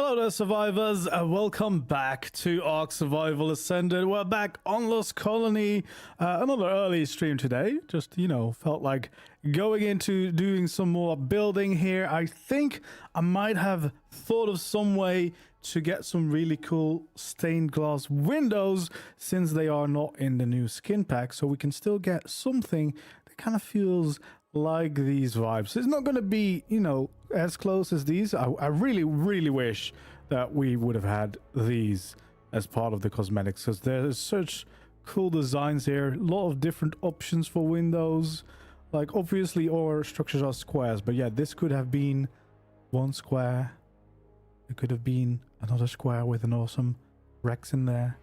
Hello there, survivors, and welcome back to ARK Survival Ascended. We're back on Lost Colony. Another early stream today. Just, felt like going into doing some more building here. I think I might have thought of some way to get some really cool stained glass windows since they are not in the new skin pack. So we can still get something that kind of feels like these vibes. It's not going to be, as close as these. I really, really wish that we would have had these as part of the cosmetics, because there's such cool designs here. A lot of different options for windows. Like, obviously, all structures are squares, but yeah, this could have been one square. It could have been another square with an awesome Rex in there.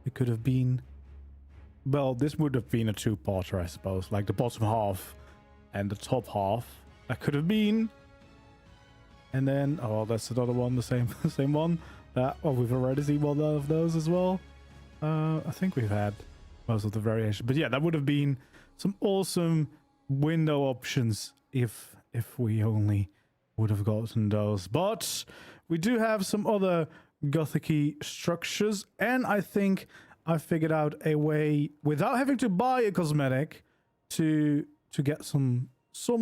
It could have been, well, this would have been a two-parter, I suppose. Like the bottom half and the top half. That could have been. And then, oh, that's another one, the same one. We've already seen one of those as well. I think we've had most of the variation. But yeah, that would have been some awesome window options if we only would have gotten those. But we do have some other Gothic-y structures. And I think I figured out a way, without having to buy a cosmetic, to get some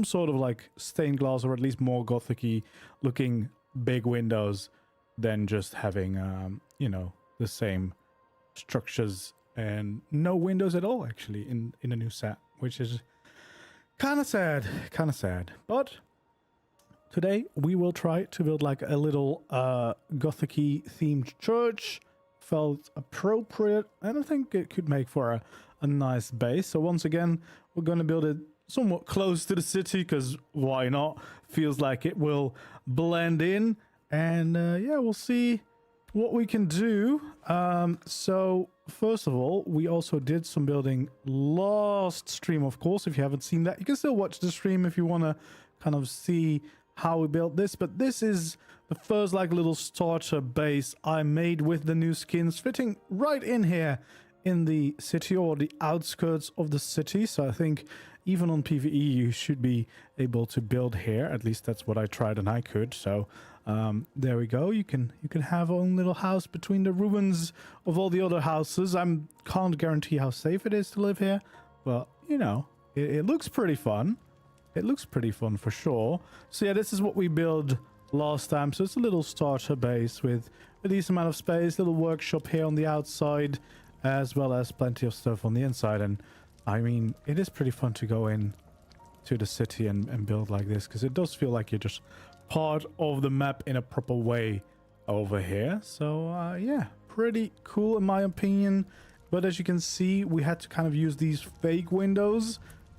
sort of like stained glass, or at least more Gothic-y looking big windows than just having the same structures and no windows at all, actually, in a new set, which is kind of sad. But today we will try to build like a little Gothic-y themed church. Felt appropriate, and I think it could make for a nice base. So once again, we're going to build it somewhat close to the city, because why not? Feels like it will blend in. And yeah, we'll see what we can do. So first of all, we also did some building last stream, of course. If you haven't seen that, you can still watch the stream if you want to kind of see how we built this. But this is the first like little starter base I made with the new skins, fitting right in here in the city, or the outskirts of the city. So I think even on PvE you should be able to build here. At least that's what I tried and I could. So there we go. You can have your own little house between the ruins of all the other houses. I can't guarantee how safe it is to live here, but it looks pretty fun. It looks pretty fun for sure. So yeah, this is what we built last time. So it's a little starter base with a decent amount of space, little workshop here on the outside, as well as plenty of stuff on the inside. And I mean, it is pretty fun to go in to the city and build like this, because it does feel like you're just part of the map in a proper way over here. So yeah, pretty cool in my opinion. But as you can see, we had to kind of use these fake windows,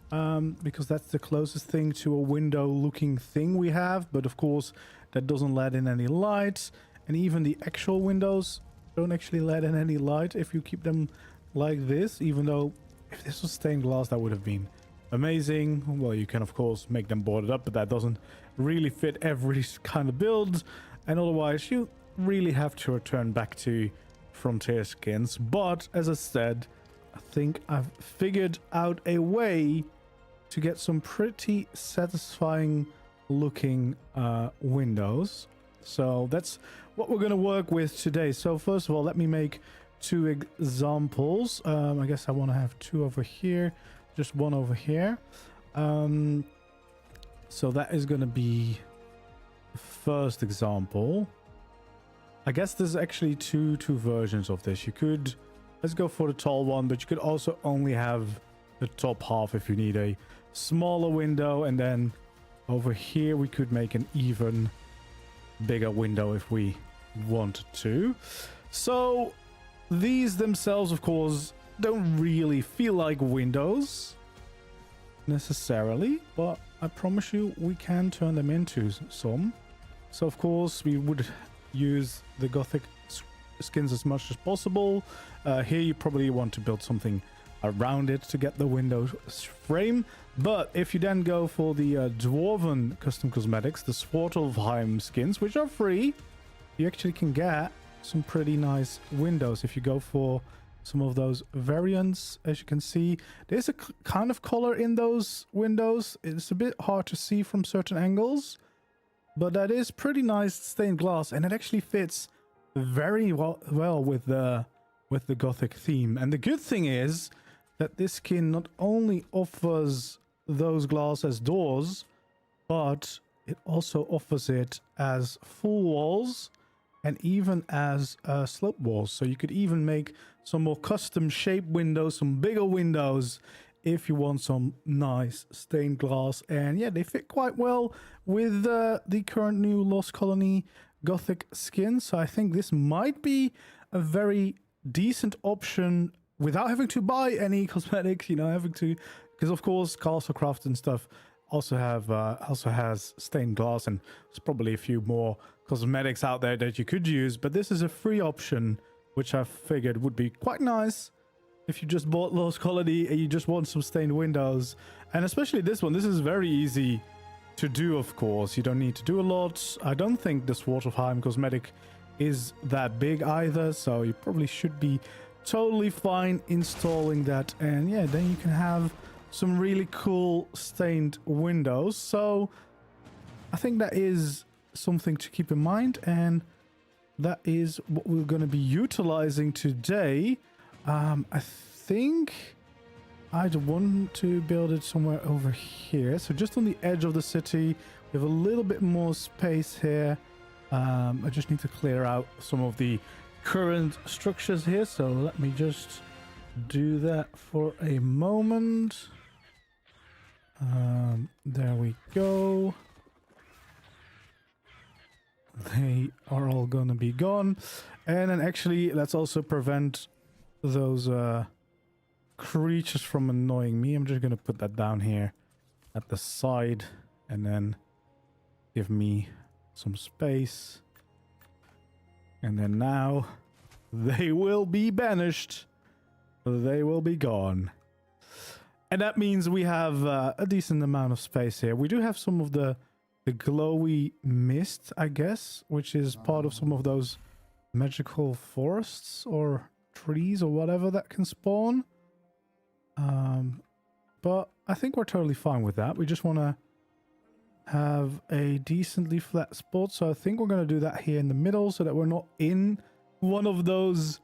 because that's the closest thing to a window looking thing we have. But of course, that doesn't let in any light, and even the actual windows don't actually let in any light if you keep them like this. Even though if this was stained glass, that would have been amazing. Well, you can of course make them boarded up, but that doesn't really fit every kind of build, and otherwise you really have to return back to Frontier skins. But as I said, I think I've figured out a way to get some pretty satisfying looking windows. So that's what we're going to work with today. So first of all, let me make two examples. I guess I want to have two over here, just one over here. So that is going to be the first example. I guess there's actually two versions of this. You could, let's go for the tall one, but you could also only have the top half if you need a smaller window. And then over here we could make an even bigger window if we wanted to. So these themselves, of course, don't really feel like windows necessarily, but I promise you we can turn them into some. So of course we would use the Gothic skins as much as possible. Here you probably want to build something around it to get the window frame. But if you then go for the Dwarven custom cosmetics, the Svartalfheim skins, which are free, you actually can get some pretty nice windows if you go for some of those variants. As you can see, there's a kind of color in those windows. It's a bit hard to see from certain angles, but that is pretty nice stained glass, and it actually fits very well with the Gothic theme. And the good thing is that this skin not only offers those glass as doors, but it also offers it as full walls and even as slope walls. So you could even make some more custom shaped windows, some bigger windows, if you want some nice stained glass. And yeah, they fit quite well with the current new Lost Colony Gothic skin. So I think this might be a very decent option without having to buy any cosmetics, you know, having to, because of course Castlecraft and stuff also has stained glass, and there's probably a few more cosmetics out there that you could use, but this is a free option, which I figured would be quite nice if you just bought Lost Colony and you just want some stained windows. And especially this one, this is very easy to do, of course. You don't need to do a lot. I don't think the Svartalfheim cosmetic is that big either, so you probably should be totally fine installing that. And yeah, then you can have some really cool stained windows. So I think that is something to keep in mind, and that is what we're going to be utilizing today. I think I'd want to build it somewhere over here, so just on the edge of the city. We have a little bit more space here. I just need to clear out some of the current structures here, so let me just do that for a moment. There we go. They are all gonna be gone. And then actually, let's also prevent those creatures from annoying me. I'm just gonna put that down here at the side, and then give me some space. And then now they will be banished. They will be gone. And that means we have a decent amount of space here. We do have some of the glowy mist, I guess, which is part of some of those magical forests or trees or whatever that can spawn. But I think we're totally fine with that. We just want to have a decently flat spot. So I think we're going to do that here in the middle so that we're not in one of those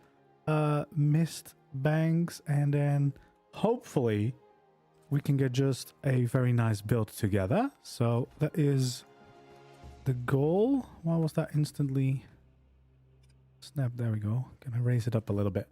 mist banks. And then hopefully we can get just a very nice build together. So that is the goal. Why was that instantly snap? There we go. Can I raise it up a little bit?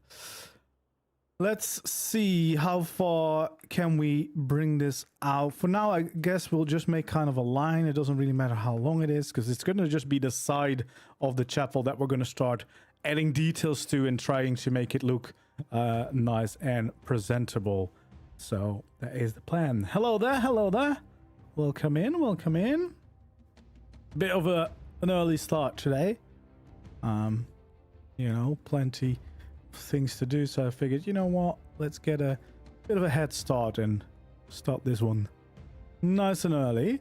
Let's see how far can we bring this out. For now, I guess we'll just make kind of a line. It doesn't really matter how long it is, because it's going to just be the side of the chapel that we're going to start adding details to and trying to make it look nice and presentable. So that is the plan. Hello there, hello there. Welcome in, welcome in. Bit of an early start today. You know, plenty of things to do. So I figured, you know what? Let's get a bit of a head start and start this one nice and early.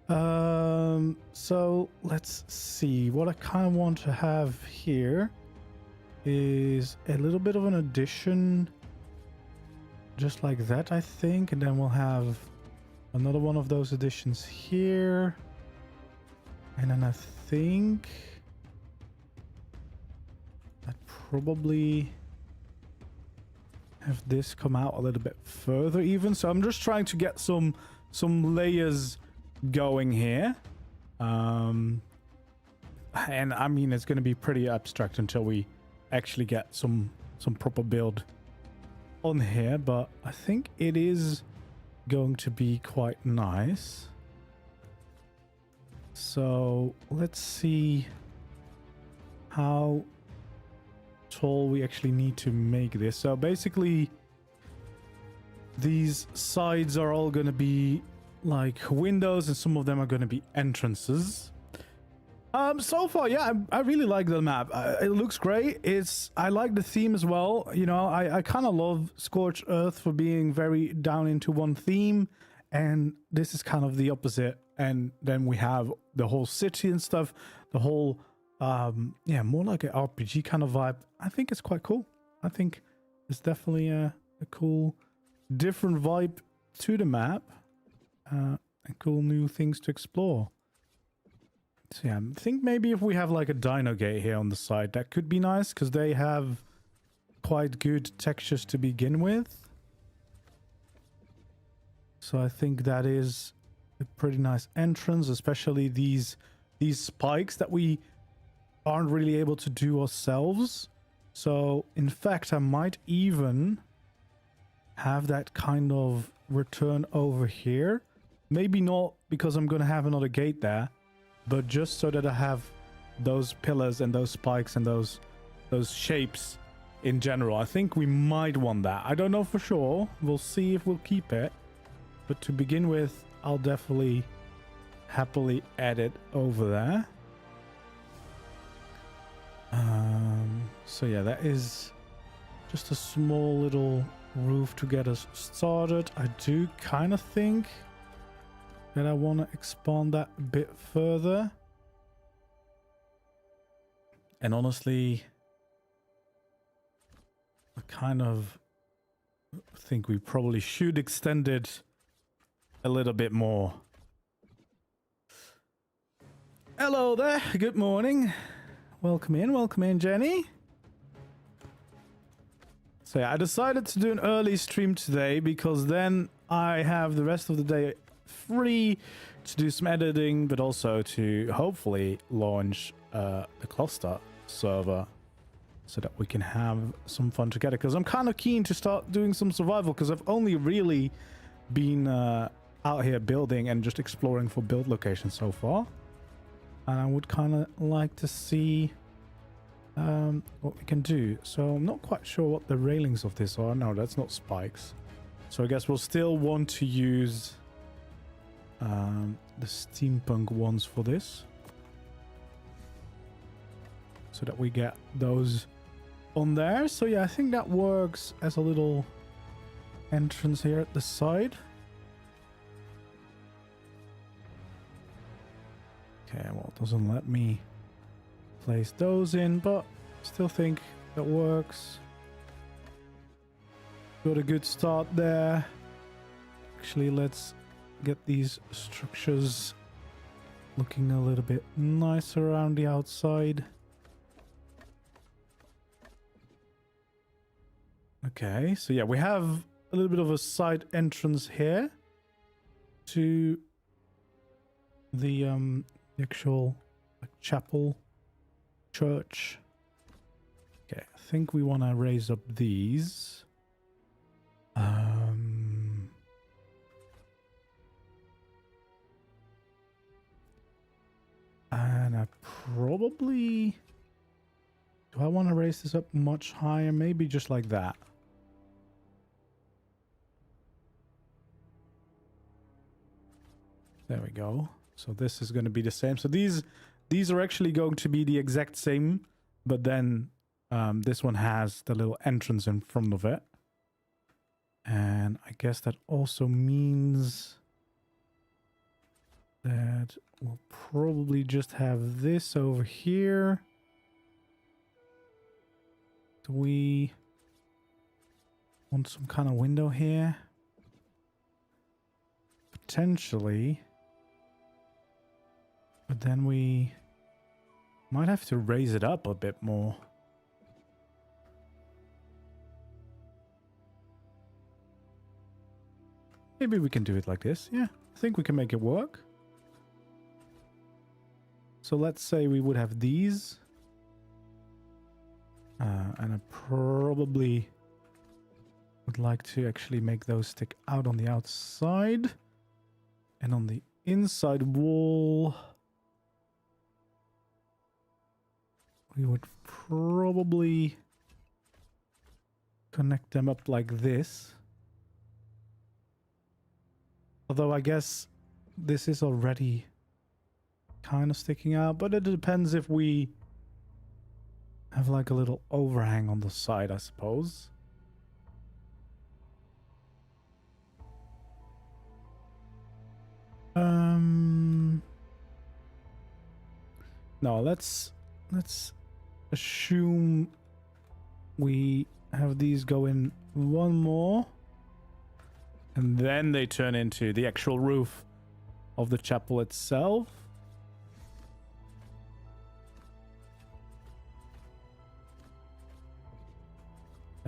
So let's see. What I kind of want to have here is a little bit of an addition. Just like that, I think. And then we'll have another one of those additions here. And then I think I'd probably have this come out a little bit further even. So I'm just trying to get some layers going here. And I mean, it's going to be pretty abstract until we actually get some proper build on here, but I think it is going to be quite nice. So let's see how tall we actually need to make this. So basically these sides are all going to be like windows, and some of them are going to be entrances. So far, yeah, I really like the map. It looks great. I like the theme as well. You know, I kind of love Scorched Earth for being very down into one theme, and this is kind of the opposite. And then we have the whole city and stuff, the whole, yeah, more like an RPG kind of vibe. I think it's quite cool. I think it's definitely a cool, different vibe to the map, and cool new things to explore. So yeah, I think maybe if we have like a dino gate here on the side, that could be nice because they have quite good textures to begin with. So I think that is a pretty nice entrance, especially these spikes that we aren't really able to do ourselves. So in fact, I might even have that kind of return over here. Maybe not because I'm going to have another gate there, but just so that I have those pillars and those spikes and those shapes in general. I think we might want that. I don't know for sure. We'll see if we'll keep it. But to begin with, I'll definitely happily add it over there. So yeah, that is just a small little roof to get us started. I do kind of think that I want to expand that a bit further. And honestly, I kind of think we probably should extend it a little bit more. Hello there, good morning. Welcome in, Jenny. So yeah, I decided to do an early stream today because then I have the rest of the day free to do some editing, but also to hopefully launch the cluster server so that we can have some fun together. Because I'm kind of keen to start doing some survival because I've only really been out here building and just exploring for build locations so far. And I would kind of like to see what we can do. So I'm not quite sure what the railings of this are. No, that's not spikes. So I guess we'll still want to use the steampunk ones for this, so that we get those on there. So yeah, I think that works as a little entrance here at the side. Okay, well, it doesn't let me place those in, but still think that works. Got a good start there. Actually, let's get these structures looking a little bit nicer around the outside. Okay, so yeah, we have a little bit of a side entrance here to the actual chapel church. Okay, I think we want to raise up these. And I probably... Do I want to raise this up much higher? Maybe just like that. There we go. So this is going to be the same. So these are actually going to be the exact same, but then this one has the little entrance in front of it. And I guess that also means that we'll probably just have this over here. Do we want some kind of window here? Potentially. But then we might have to raise it up a bit more. Maybe we can do it like this. Yeah, I think we can make it work. So let's say we would have these. And I probably would like to actually make those stick out on the outside. And on the inside wall, we would probably connect them up like this. Although I guess this is already kind of sticking out, but it depends if we have like a little overhang on the side, I suppose. No, let's assume we have these go in one more, and then they turn into the actual roof of the chapel itself.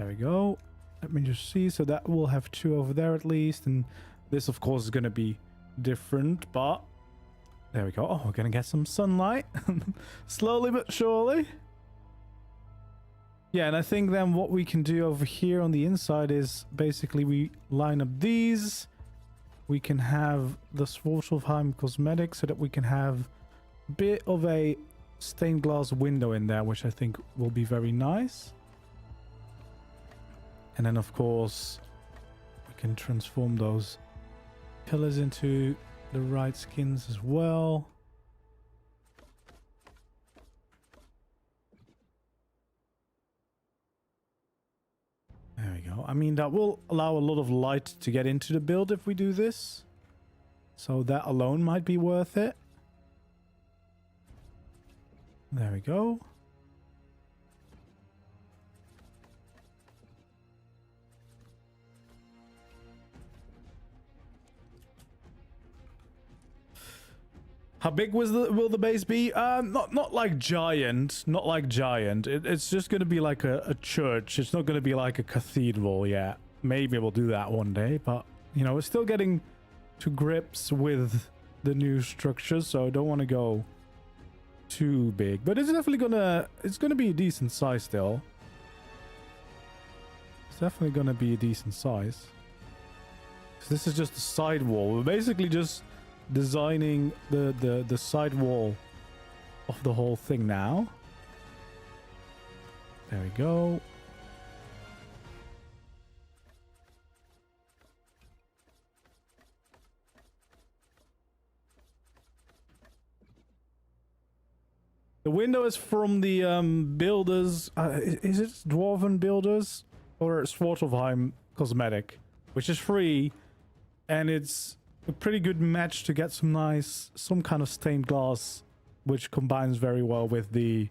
There we go. Let me just see. So that will have 2 over there at least. And this, of course, is going to be different. But there we go. Oh, we're going to get some sunlight. Slowly but surely. Yeah, and I think then what we can do over here on the inside is basically we line up these. We can have the Svartalfheim cosmetic so that we can have a bit of a stained glass window in there, which I think will be very nice. And then, of course, we can transform those pillars into the right skins as well. There we go. I mean, that will allow a lot of light to get into the build if we do this. So that alone might be worth it. There we go. How big will the base be? Not like giant, not like giant. It's just gonna be like a church. It's not gonna be like a cathedral yet. Maybe we'll do that one day, but you know, we're still getting to grips with the new structures, so I don't want to go too big. But it's definitely gonna be a decent size still. It's definitely gonna be a decent size. So this is just a side wall. We're basically just designing the side wall of the whole thing now. There we go. The window is from the builders. Is it Dwarven Builders or Svartalfheim Cosmetic, which is free, and it's a pretty good match to get some kind of stained glass, which combines very well with the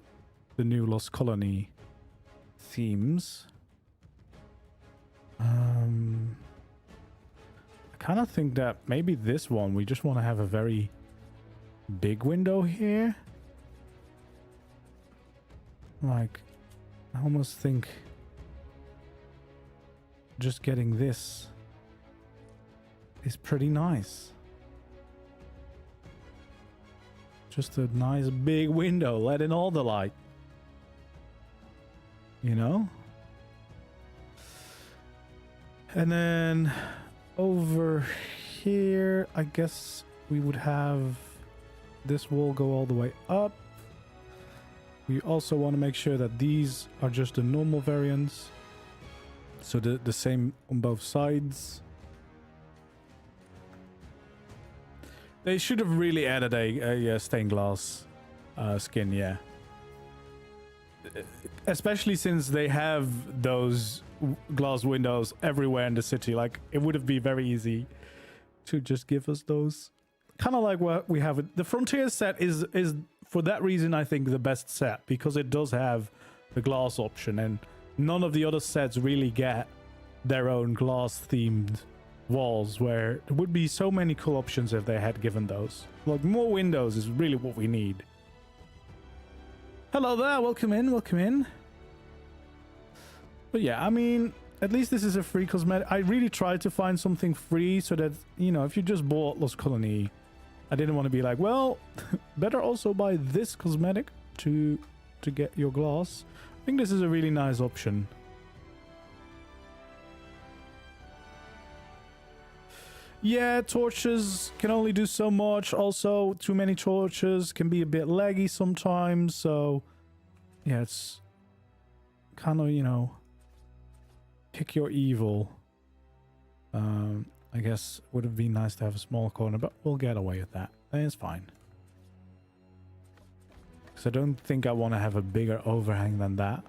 new Lost Colony themes. I kind of think that maybe this one we just want to have a very big window here. Like, I almost think just getting this is pretty nice. Just a nice big window, let in all the light. You know? And then over here, I guess we would have this wall go all the way up. We also want to make sure that these are just the normal variants. So the same on both sides. They should have really added a stained glass skin, yeah. Especially since they have those glass windows everywhere in the city. Like, it would have been very easy to just give us those. Kind of like what we have. The Frontier set is for that reason, I think, the best set, because it does have the glass option, and none of the other sets really get their own glass themed walls, where there would be so many cool options if they had given those. Like, more windows is really what we need. Hello there, welcome in, welcome in. But yeah, I mean, at least this is a free cosmetic. I really tried to find something free so that, you know, if you just bought Lost Colony, I didn't want to be like, well, better also buy this cosmetic to get your glass. I think this is a really nice option. Yeah, torches can only do so much. Also, too many torches can be a bit laggy sometimes. So, yeah, it's kind of, you know, pick your evil. I guess would have been nice to have a small corner, but we'll get away with that. It's fine. Because I don't think I want to have a bigger overhang than that.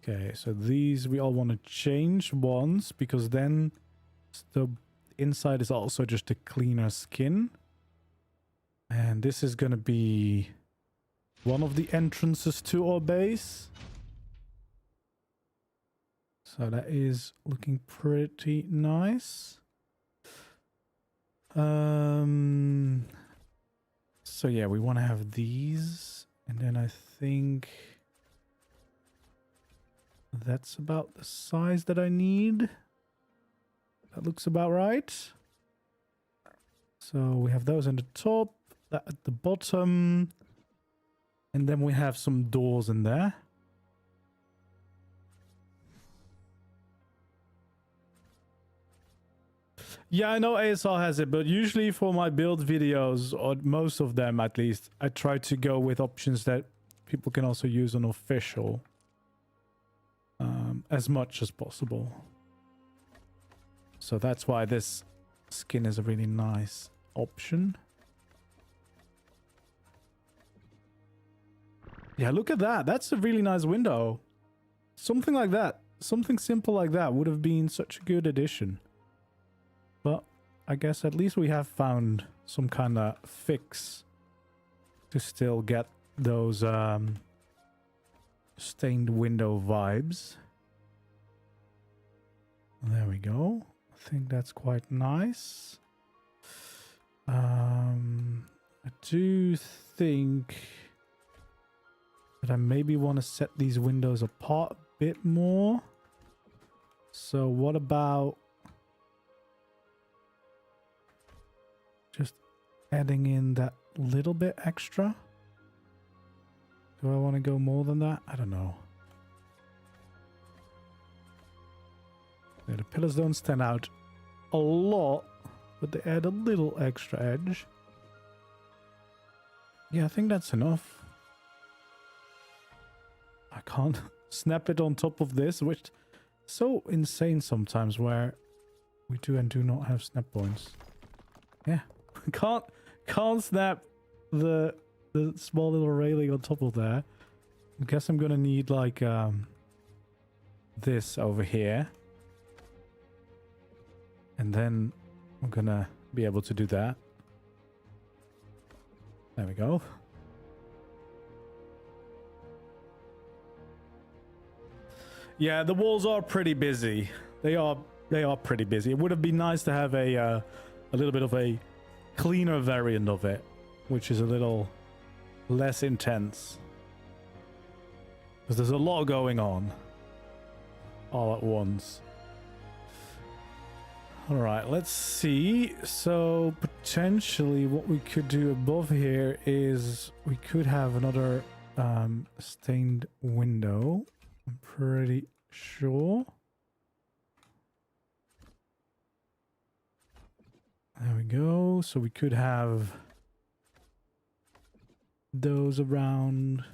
Okay, so these we all want to change once, because then the inside is also just a cleaner skin. And this is going to be one of the entrances to our base. So that is looking pretty nice. So yeah, we want to have these, and then I think that's about the size that I need. That looks about right. So we have those on the top, that at the bottom, and then we have some doors in there. Yeah, I know ASR has it, but usually for my build videos, or most of them at least, I try to go with options that people can also use on official. As much as possible. So that's why this skin is a really nice option. Yeah, look at that. That's a really nice window. Something like that. Something simple like that would have been such a good addition. But I guess at least we have found some kind of fix to still get those stained window vibes. There we go. I think that's quite nice. I do think that I maybe want to set these windows apart a bit more. So what about just adding in that little bit extra? Do I want to go more than that? I don't know. Yeah, the pillars don't stand out a lot, but they add a little extra edge. Yeah, I think that's enough. I can't snap it on top of this, which is so insane sometimes where we do and do not have snap points. Yeah, can't snap the small little railing on top of there. I guess I'm gonna need like this over here. And then I'm gonna be able to do that. There we go. Yeah, the walls are pretty busy. They are pretty busy. It would have been nice to have a little bit of a cleaner variant of it, which is a little less intense. Because there's a lot going on all at once. All right, let's see. So potentially what we could do above here is we could have another stained window. I'm pretty sure. There we go. So we could have those around.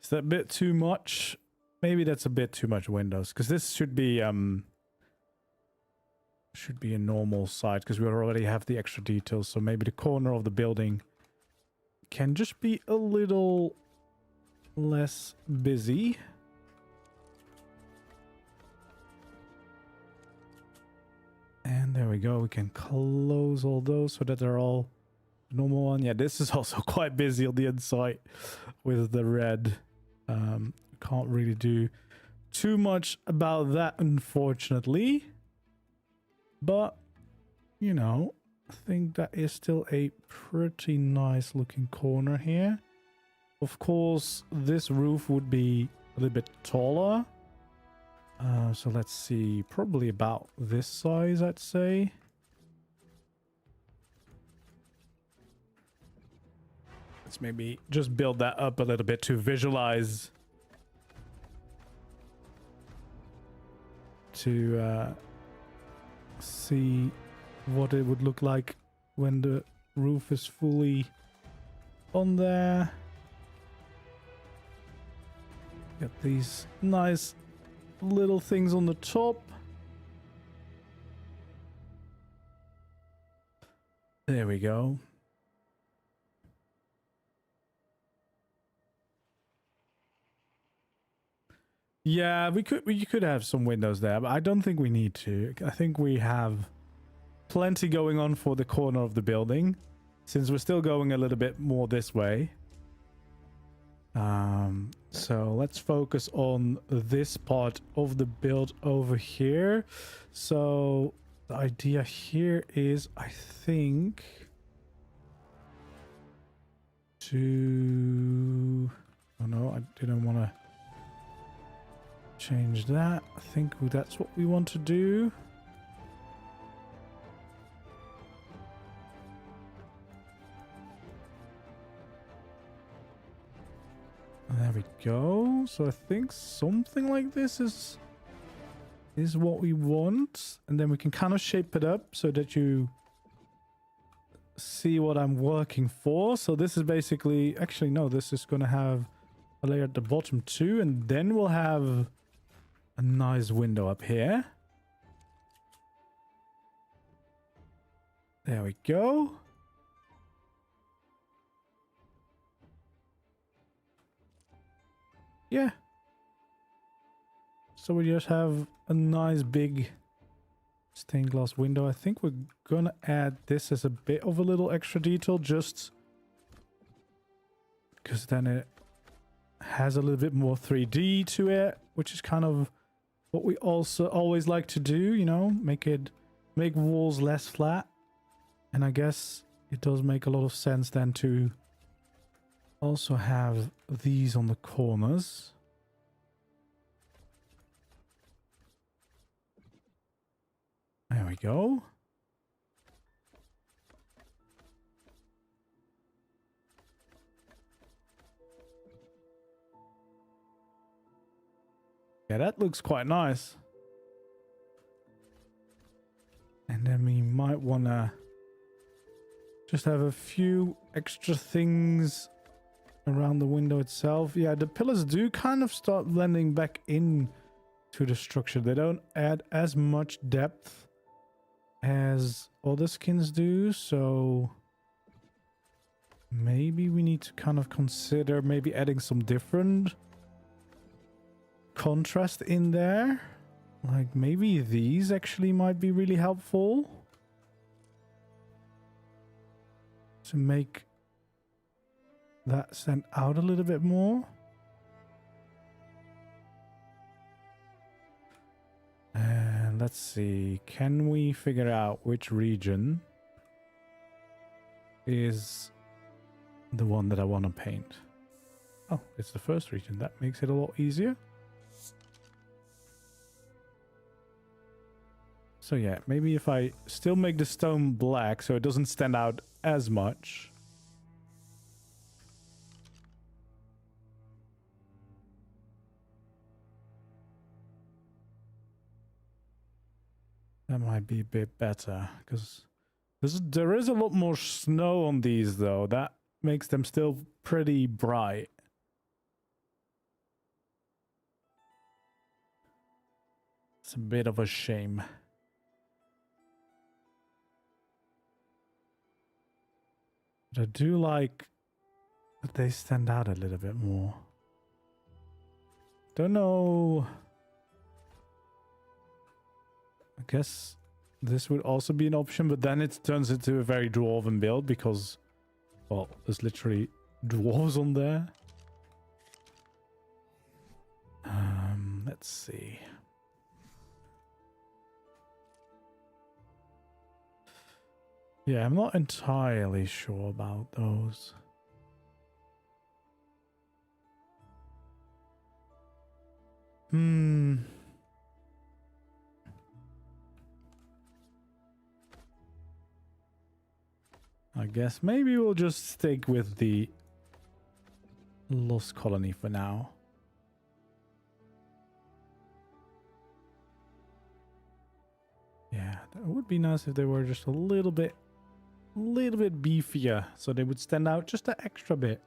Is that a bit too much? Maybe that's a bit too much windows, because this should be a normal side, because we already have the extra details. So maybe the corner of the building can just be a little less busy. And there we go. We can close all those so that they're all normal one. Yeah, this is also quite busy on the inside with the red. Can't really do too much about that, unfortunately. But, you know, I think that is still a pretty nice looking corner here. Of course, this roof would be a little bit taller. So let's see, probably about this size, I'd say. Let's maybe just build that up a little bit to visualize, to see what it would look like when the roof is fully on there. Got these nice little things on the top. There we go. Yeah, we could have some windows there, but I don't think we need to. I think we have plenty going on for the corner of the building, since we're still going a little bit more this way. So let's focus on this part of the build over here. So the idea here is, I think, to... Oh no, I didn't want to change that. I think that's what we want to do. There we go. So I think something like this is what we want, and then we can kind of shape it up so that you see what I'm working for. So this is basically, actually no, this is going to have a layer at the bottom too, and then we'll have a nice window up here. There we go. Yeah. So we just have a nice big stained glass window. I think we're gonna add this as a bit of a little extra detail, just because then it has a little bit more 3D to it, which is kind of what we also always like to do, you know, make walls less flat. And I guess it does make a lot of sense then to also have these on the corners. There we go. Yeah, that looks quite nice. And then we might want to just have a few extra things around the window itself. Yeah, the pillars do kind of start blending back in to the structure. They don't add as much depth as other skins do, so maybe we need to kind of consider maybe adding some different contrast in there. Like maybe these actually might be really helpful to make that stand out a little bit more. And let's see, can we figure out which region is the one that I want to paint? Oh, it's the first region. That makes it a lot easier. So yeah, maybe if I still make the stone black so it doesn't stand out as much. That might be a bit better, because there is a lot more snow on these though. That makes them still pretty bright. It's a bit of a shame. But I do like that they stand out a little bit more. Don't know. I guess this would also be an option, but then it turns into a very dwarven build because, well, there's literally dwarves on there. Let's see. Yeah, I'm not entirely sure about those. I guess maybe we'll just stick with the Lost Colony for now. Yeah, that would be nice if they were just a little bit beefier, so they would stand out just an extra bit.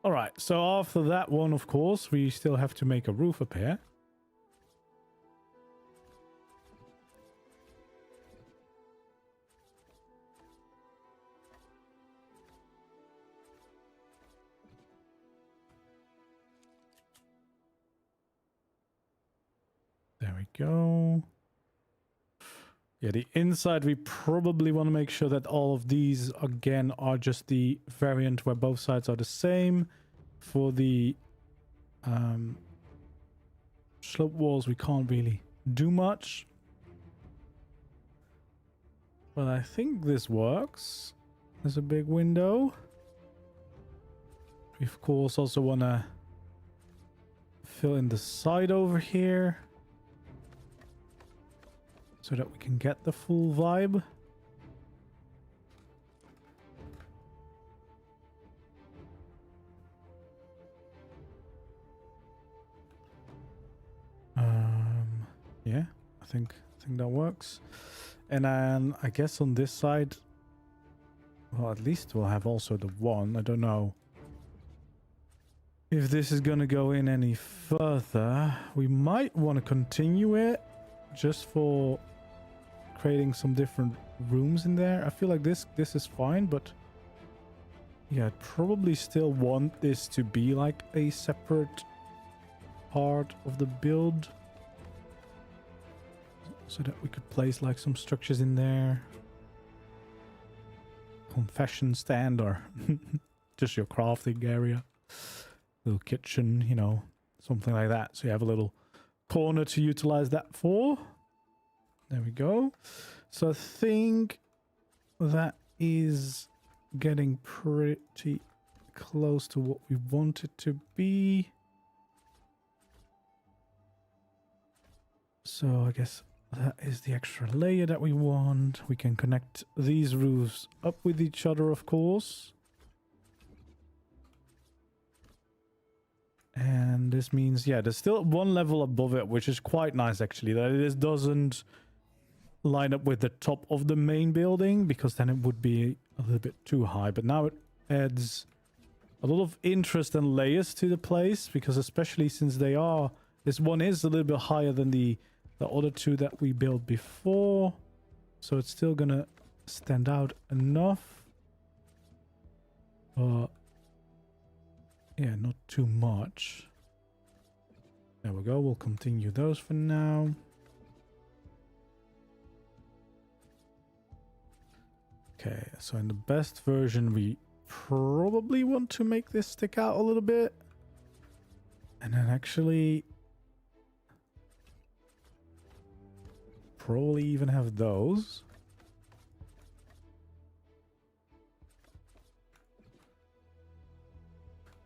All right, so after that one, of course, we still have to make a roof up here. There we go. Yeah, the inside, we probably want to make sure that all of these, again, are just the variant where both sides are the same. For the slope walls, we can't really do much. But I think this works. There's a big window. We, of course, also want to fill in the side over here, so that we can get the full vibe. Yeah, I think that works. And then I guess on this side, well, at least we'll have also the one. I don't know if this is gonna go in any further. We might want to continue it just for creating some different rooms in there. I feel like this is fine, but yeah, I'd probably still want this to be like a separate part of the build, so that we could place like some structures in there. Confession stand, or just your crafting area. Little kitchen, you know, something like that. So you have a little corner to utilize that for. There we go. So I think that is getting pretty close to what we want it to be. So I guess that is the extra layer that we want. We can connect these roofs up with each other, of course. And this means, yeah, there's still one level above it, which is quite nice, actually. That this doesn't line up with the top of the main building, because then it would be a little bit too high. But now it adds a lot of interest and layers to the place, because especially since they are... This one is a little bit higher than the other two that we built before. So it's still gonna stand out enough. But yeah, not too much. There we go. We'll continue those for now. Okay, so in the best version, we probably want to make this stick out a little bit. And then actually... probably even have those.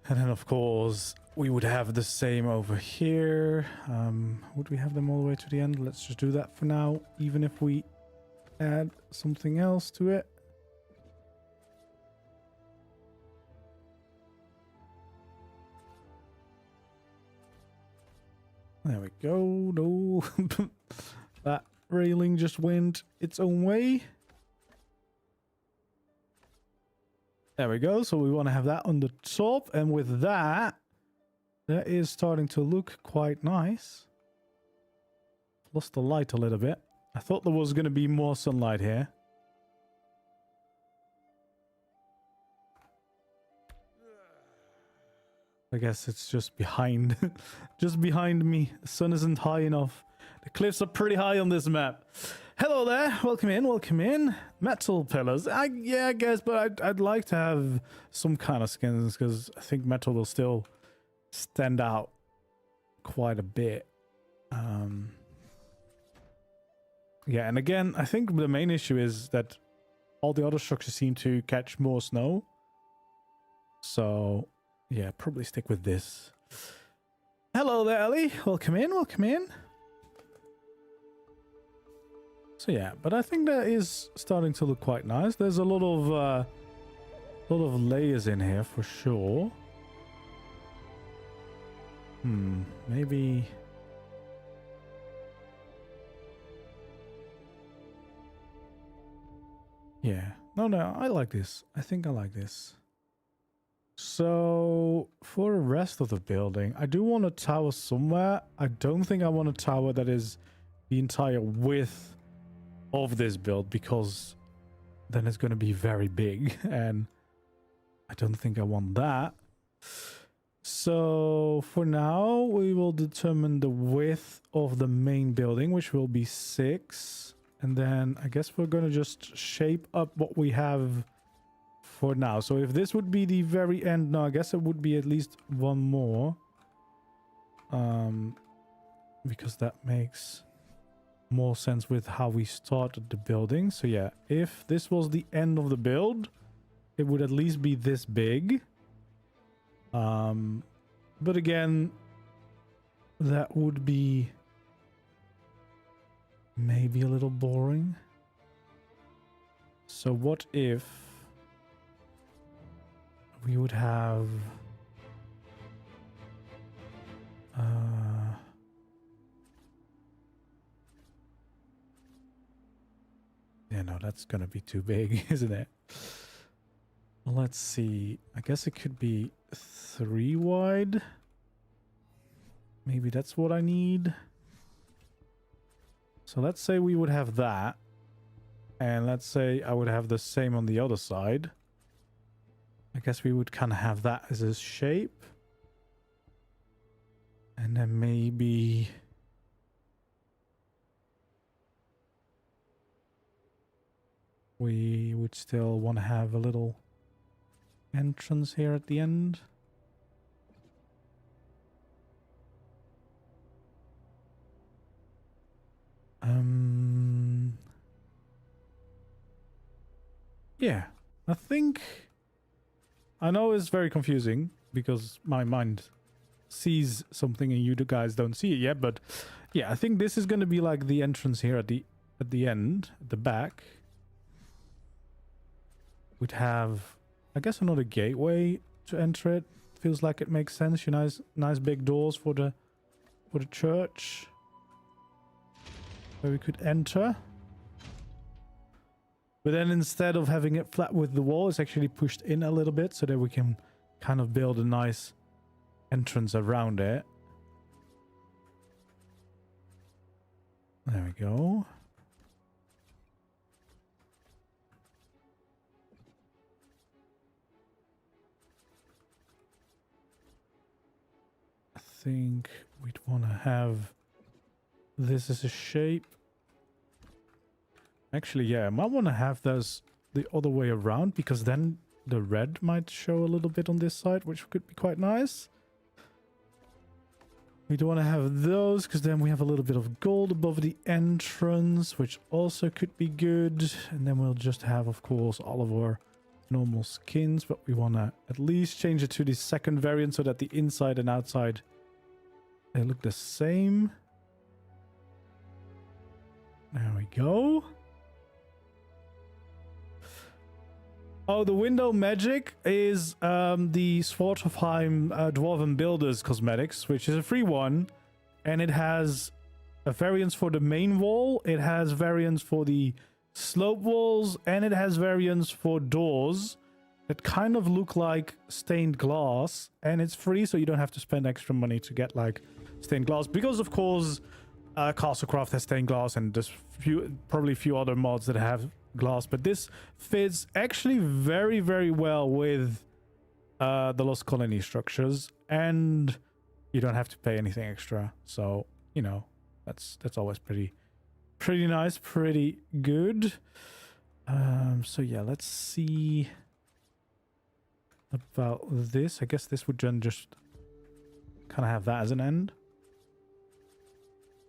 And then, of course, we would have the same over here. Would we have them all the way to the end? Let's just do that for now, even if we add something else to it. There we go. No. That railing just went its own way. There we go. So we want to have that on the top. And with that, that is starting to look quite nice. Lost the light a little bit. I thought there was going to be more sunlight here. I guess it's just behind. Just behind me. The sun isn't high enough. The cliffs are pretty high on this map. Hello there. Welcome in. Welcome in. Metal pillars. Yeah, I guess, but I'd like to have some kind of skins, because I think metal will still stand out quite a bit. Yeah, and again, I think the main issue is that all the other structures seem to catch more snow. So, yeah, probably stick with this. Hello there, Ellie. Welcome in. Welcome in. So yeah, but I think that is starting to look quite nice. There's a lot of layers in here for sure. Maybe. Yeah. No, I like this. I think I like this. So for the rest of the building, I do want a tower somewhere. I don't think I want a tower that is the entire width of this build, because then it's going to be very big, and I don't think I want that. So for now, we will determine the width of the main building, which will be 6, And then I guess we're going to just shape up what we have for now. So if this would be the very end, no, I guess it would be at least one more. Because that makes more sense with how we started the building. So yeah, if this was the end of the build, it would at least be this big. But again, that would be maybe a little boring. So what if we would have yeah, no, that's gonna be too big, isn't it? Let's see. I guess it could be 3 wide. Maybe that's what I need. So let's say we would have that. And let's say I would have the same on the other side. I guess we would kind of have that as a shape. And then maybe we would still want to have a little entrance here at the end. Yeah, I know it's very confusing because my mind sees something and you guys don't see it yet, but yeah, I think this is going to be like the entrance here at the end, at the back. We'd have, I guess, another gateway to enter it. Feels like it makes sense. You know, nice big doors for the church where we could enter. But then instead of having it flat with the wall, it's actually pushed in a little bit so that we can kind of build a nice entrance around it. There we go. I think we'd want to have this as a shape. Actually, yeah, I might want to have those the other way around because then the red might show a little bit on this side, which could be quite nice. We don't want to have those because then we have a little bit of gold above the entrance, which also could be good. And then we'll just have, of course, all of our normal skins, but we want to at least change it to the second variant so that the inside and outside, they look the same. There we go. Oh, the window magic is the Svartalfheim Dwarven Builders cosmetics, which is a free one. And it has a variance for the main wall. It has variants for the slope walls. And it has variants for doors that kind of look like stained glass. And it's free, so you don't have to spend extra money to get like stained glass. Because, of course, Castlecraft has stained glass and there's probably a few other mods that have glass, but this fits actually very, very well with the Lost Colony structures, and you don't have to pay anything extra. So, you know, that's always pretty nice, pretty good. So yeah, let's see about this. I guess this would then just kind of have that as an end.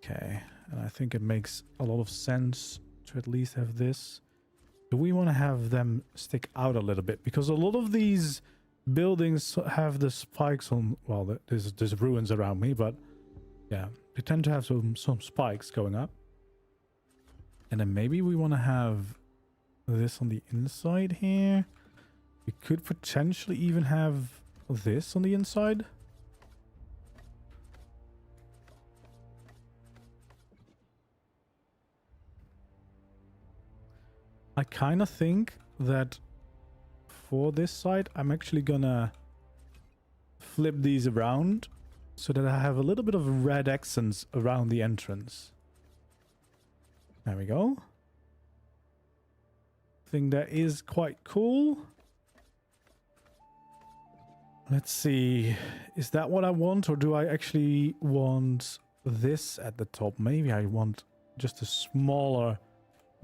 Okay, and I think it makes a lot of sense to at least have this. Do we want to have them stick out a little bit? Because a lot of these buildings have the spikes on... Well, there's ruins around me, but yeah, they tend to have some spikes going up. And then maybe we want to have this on the inside here. We could potentially even have this on the inside. I kind of think that for this side, I'm actually gonna flip these around so that I have a little bit of red accents around the entrance. There we go. I think that is quite cool. Let's see. Is that what I want, or do I actually want this at the top? Maybe I want just a smaller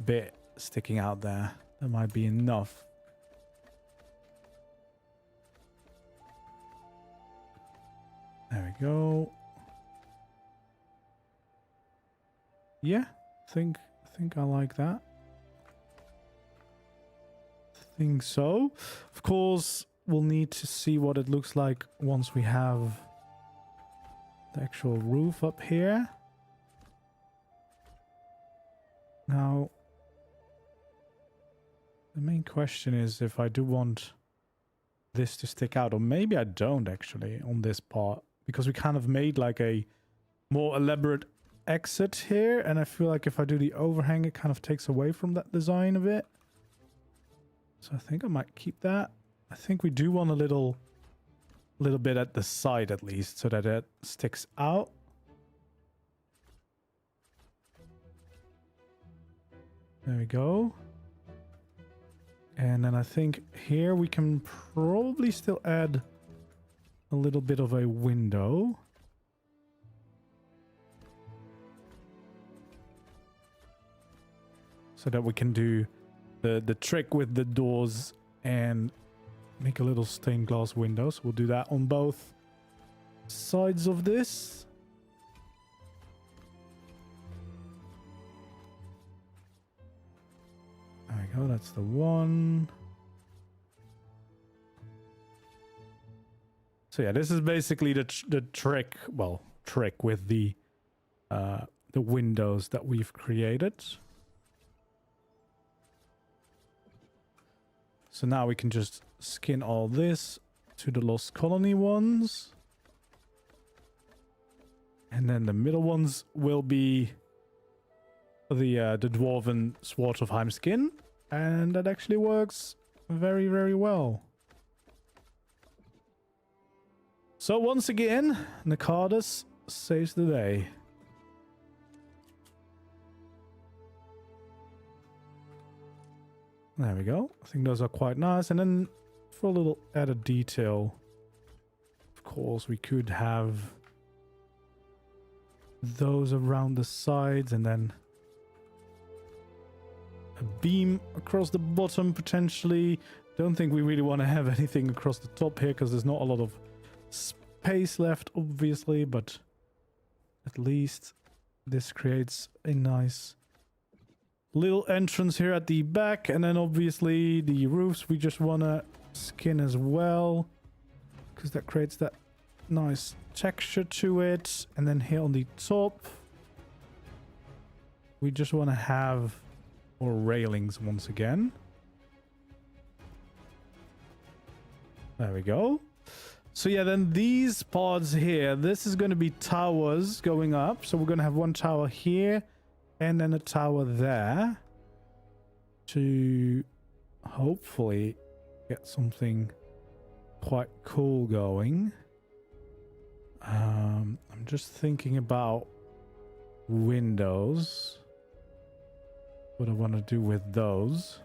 bit sticking out there. That might be enough. There we go. Yeah, I think I like that. Think so. Of course, we'll need to see what it looks like once we have the actual roof up here. Now, the main question is if I do want this to stick out, or maybe I don't actually on this part, because we kind of made like a more elaborate exit here, and I feel like if I do the overhang, it kind of takes away from that design a bit. So I think I might keep that. I think we do want a little bit at the side at least, so that it sticks out. There we go. And then I think here we can probably still add a little bit of a window. So that we can do the trick with the doors and make a little stained glass window. So we'll do that on both sides of this. There we go, that's the one. So yeah, this is basically the trick, well, trick with the windows that we've created. So now we can just skin all this to the Lost Colony ones. And then the middle ones will be the Dwarven Sword of Heim skin. And that actually works very, very well. So once again, Nakardus saves the day. There we go. I think those are quite nice. And then for a little added detail, of course, we could have those around the sides and then a beam across the bottom potentially. Don't think we really want to have anything across the top here because there's not a lot of space left, obviously, but at least this creates a nice little entrance here at the back. And then obviously the roofs we just want to skin as well because that creates that nice texture to it. And then here on the top we just want to have more railings once again. There we go. So yeah, then these parts here, this is going to be towers going up. So we're going to have one tower here and then a tower there to hopefully get something quite cool going. I'm just thinking about windows. What I want to do with those.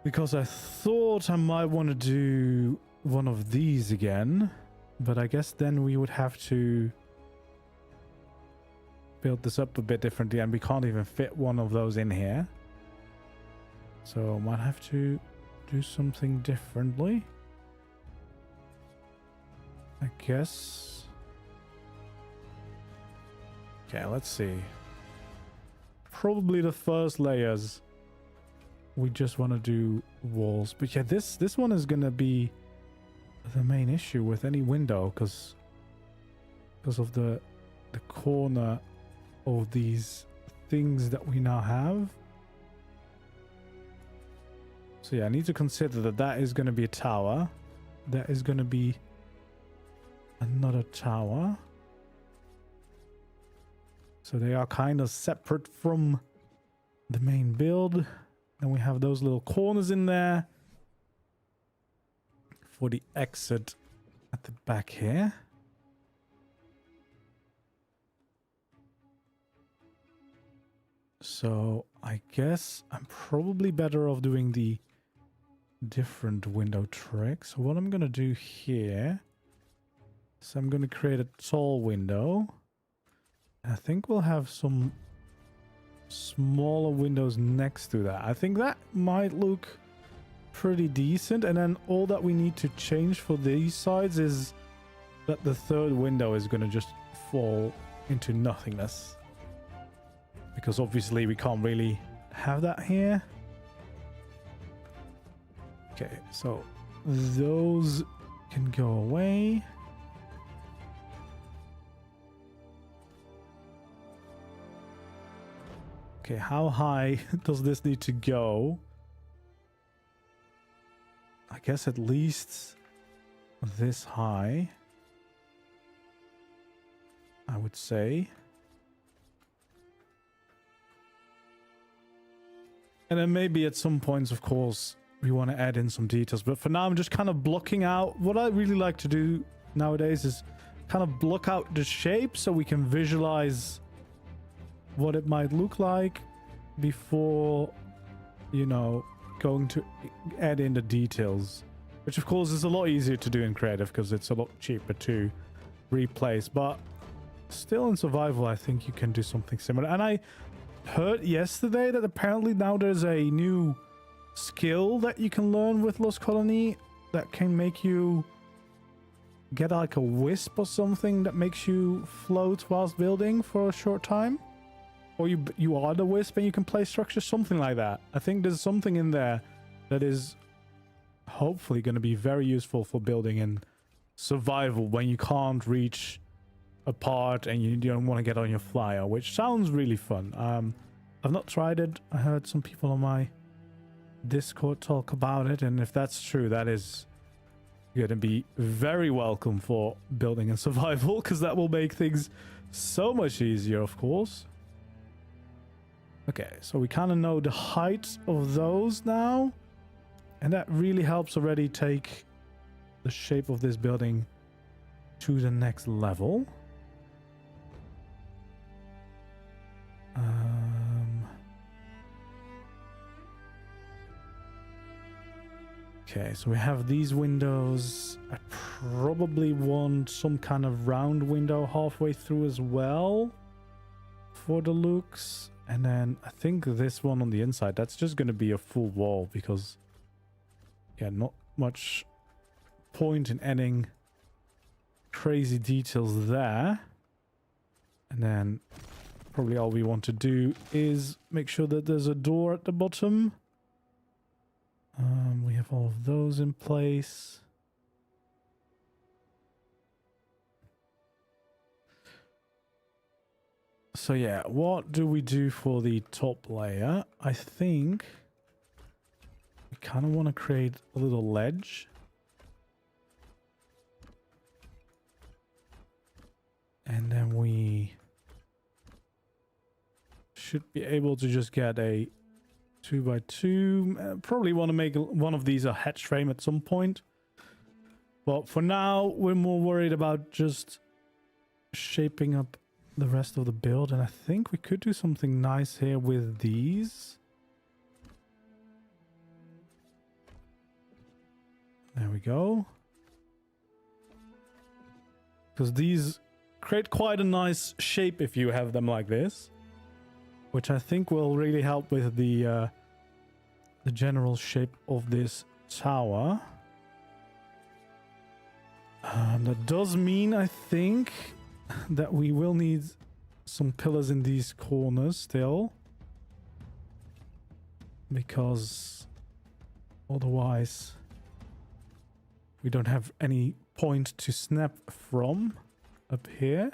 Because I thought I might want to do one of these again. But I guess then we would have to build this up a bit differently, and we can't even fit one of those in here. So I might have to do something differently, I guess. Okay, let's see. Probably the first layers we just want to do walls, but yeah, this one is gonna be the main issue with any window because of the corner of these things that we now have. So yeah, I need to consider that is going to be a tower. That is going to be another tower. So they are kind of separate from the main build. Then we have those little corners in there for the exit at the back here. So I guess I'm probably better off doing the different window trick. So what I'm going to do here is I'm going to create a tall window. I think we'll have some smaller windows next to that. I think that might look pretty decent. And then all that we need to change for these sides is that the third window is going to just fall into nothingness, because obviously we can't really have that here. Okay, so those can go away. Okay, how high does this need to go? I guess at least this high, I would say. And then maybe at some points, of course, we want to add in some details. But for now, I'm just kind of blocking out. What I really like to do nowadays is kind of block out the shape so we can visualize what it might look like before, you know, going to add in the details. Which, of course, is a lot easier to do in creative because it's a lot cheaper to replace. But still in survival, I think you can do something similar. And I heard yesterday that apparently now there's a new skill that you can learn with Lost Colony that can make you get like a wisp or something that makes you float whilst building for a short time. Or you are the wisp and you can place structures, something like that. I think there's something in there that is hopefully going to be very useful for building in survival when you can't reach a part and you don't want to get on your flyer, which sounds really fun. I've not tried it. I heard some people on my Discord talk about it, and if that's true, that is going to be very welcome for building and survival, because that will make things so much easier, of course. Okay, so we kind of know the height of those now, and that really helps already take the shape of this building to the next level. Okay, so we have these windows. I probably want some kind of round window halfway through as well for the looks. And then I think this one on the inside, that's just going to be a full wall because, yeah, not much point in adding crazy details there. And then probably all we want to do is make sure that there's a door at the bottom. We have all of those in place. So yeah, what do we do for the top layer? I think we kind of want to create a little ledge. And then we should be able to just get a 2x2. Probably want to make one of these a hatch frame at some point. But for now, we're more worried about just shaping up the rest of the build. And I think we could do something nice here with these. There we go. Because these create quite a nice shape if you have them like this, which I think will really help with the general shape of this tower. That does mean, I think, that we will need some pillars in these corners still, because otherwise we don't have any point to snap from up here.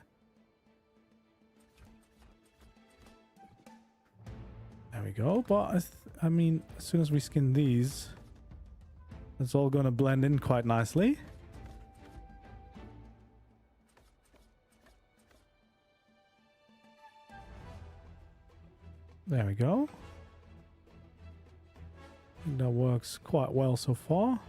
There we go. But I mean, as soon as we skin these, it's all going to blend in quite nicely. There we go. I think that works quite well so far.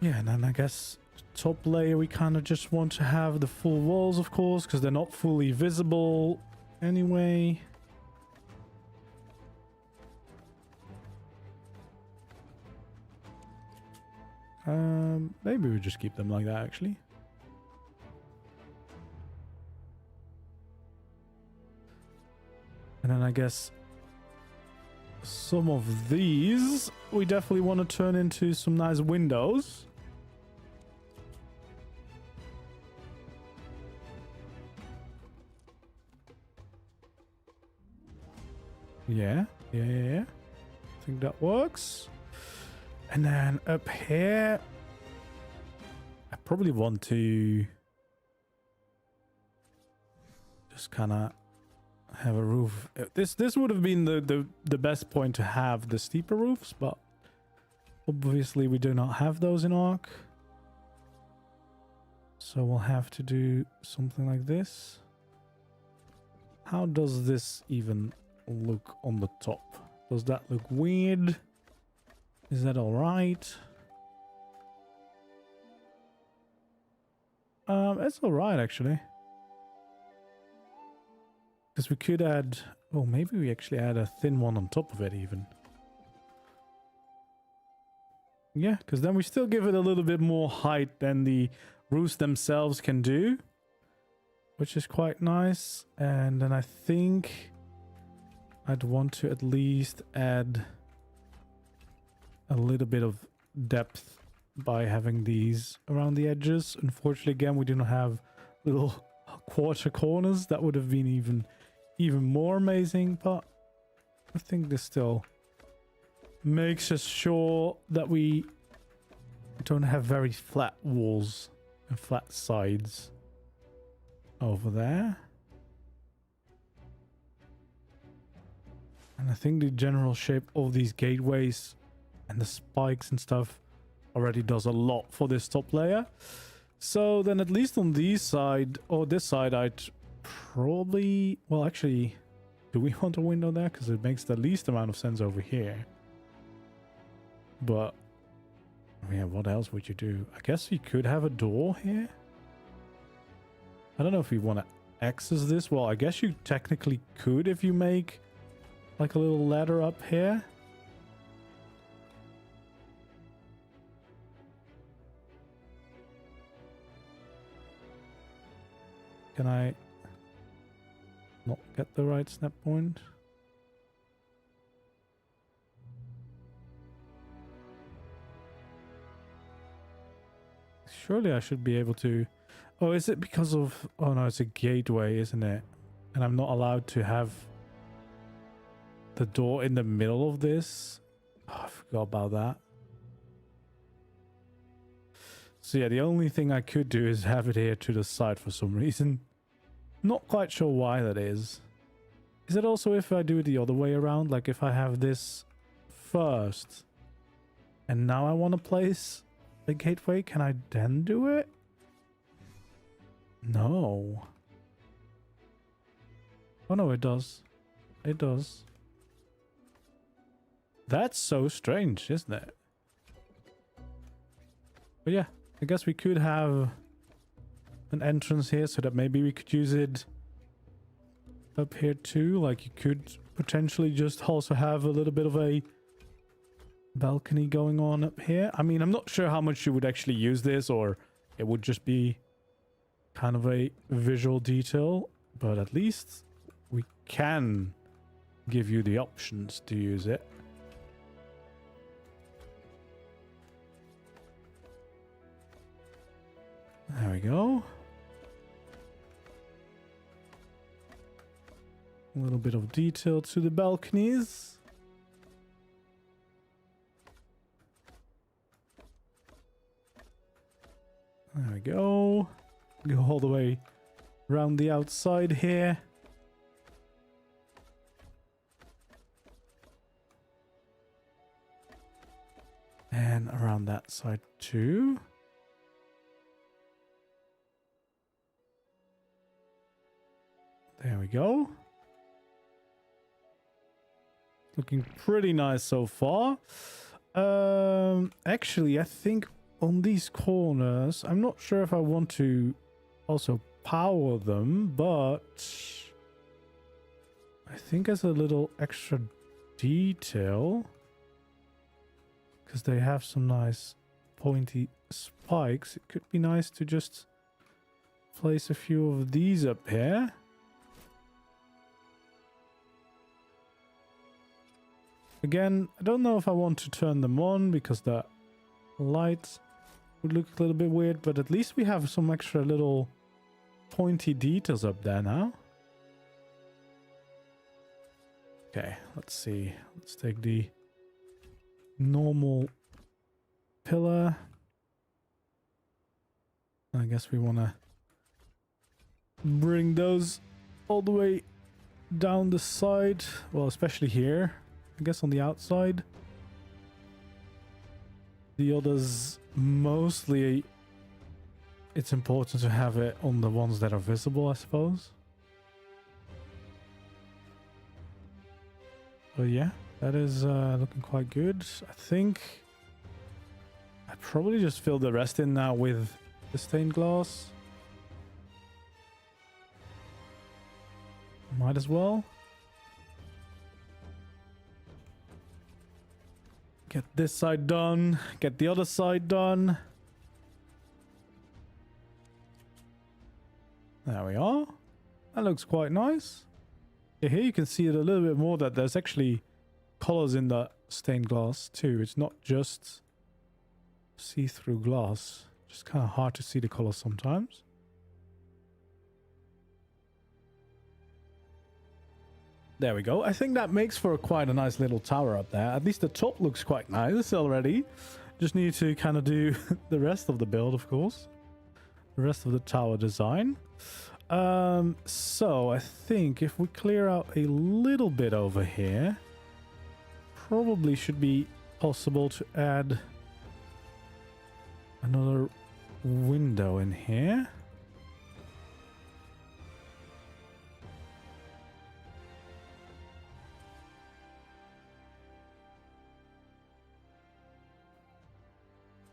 Yeah, and then I guess top layer we kind of just want to have the full walls, of course, because they're not fully visible anyway. Maybe we just keep them like that, actually. And then I guess some of these we definitely want to turn into some nice windows. Yeah. I think that works. And then up here, I probably want to just kind of have a roof. This would have been the best point to have the steeper roofs, but obviously we do not have those in ARK. So we'll have to do something like this. How does this even look on the top? Does that look weird? Is that all right? It's all right actually. Because we could add, oh, maybe we actually add a thin one on top of it even. Yeah, because then we still give it a little bit more height than the roofs themselves can do, which is quite nice. And then I think I'd want to at least add a little bit of depth by having these around the edges. Unfortunately, again, we do not have little quarter corners. That would have been even more amazing, but I think this still makes us sure that we don't have very flat walls and flat sides over there. And I think the general shape of these gateways and the spikes and stuff already does a lot for this top layer. So then at least on this side, or this side, I'd probably, well, actually, do we want a window there? Because it makes the least amount of sense over here. But yeah, what else would you do? I guess you could have a door here. I don't know if we want to access this. Well, I guess you technically could if you make like a little ladder up here. Can I not get the right snap point? Surely I should be able to. Oh, is it because of... Oh no, it's a gateway, isn't it? And I'm not allowed to have the door in the middle of this. Oh, I forgot about that. So yeah, the only thing I could do is have it here to the side for some reason. Not quite sure why that is. Is it also if I do it the other way around? Like if I have this first and now I want to place the gateway, can I then do it? No. Oh no, it does. It does. That's so strange, isn't it? But yeah, I guess we could have an entrance here so that maybe we could use it up here too. Like you could potentially just also have a little bit of a balcony going on up here. I mean, I'm not sure how much you would actually use this, or it would just be kind of a visual detail, but at least we can give you the options to use it. There we go. A little bit of detail to the balconies. There we go. Go all the way around the outside here. And around that side too. There we go. Looking pretty nice so far. Actually, I think on these corners, I'm not sure if I want to also power them, but I think as a little extra detail, because they have some nice pointy spikes, it could be nice to just place a few of these up here. Again, I don't know if I want to turn them on because the light would look a little bit weird, but at least we have some extra little pointy details up there now. Okay, let's see. Let's take the normal pillar. I guess we want to bring those all the way down the side. Well, especially here. I guess on the outside. The others, mostly it's important to have it on the ones that are visible, I suppose. But yeah, that is looking quite good. I think I probably just fill the rest in now with the stained glass. Might as well. Get this side done. Get the other side done. There we are. That looks quite nice. Yeah, here you can see it a little bit more that there's actually colors in the stained glass too. It's not just see-through glass. Just kind of hard to see the colors sometimes. There we go. I think that makes for quite a nice little tower up there. At least the top looks quite nice already. Just need to kind of do the rest of the build, of course. The rest of the tower design. So I think if we clear out a little bit over here, probably should be possible to add another window in here.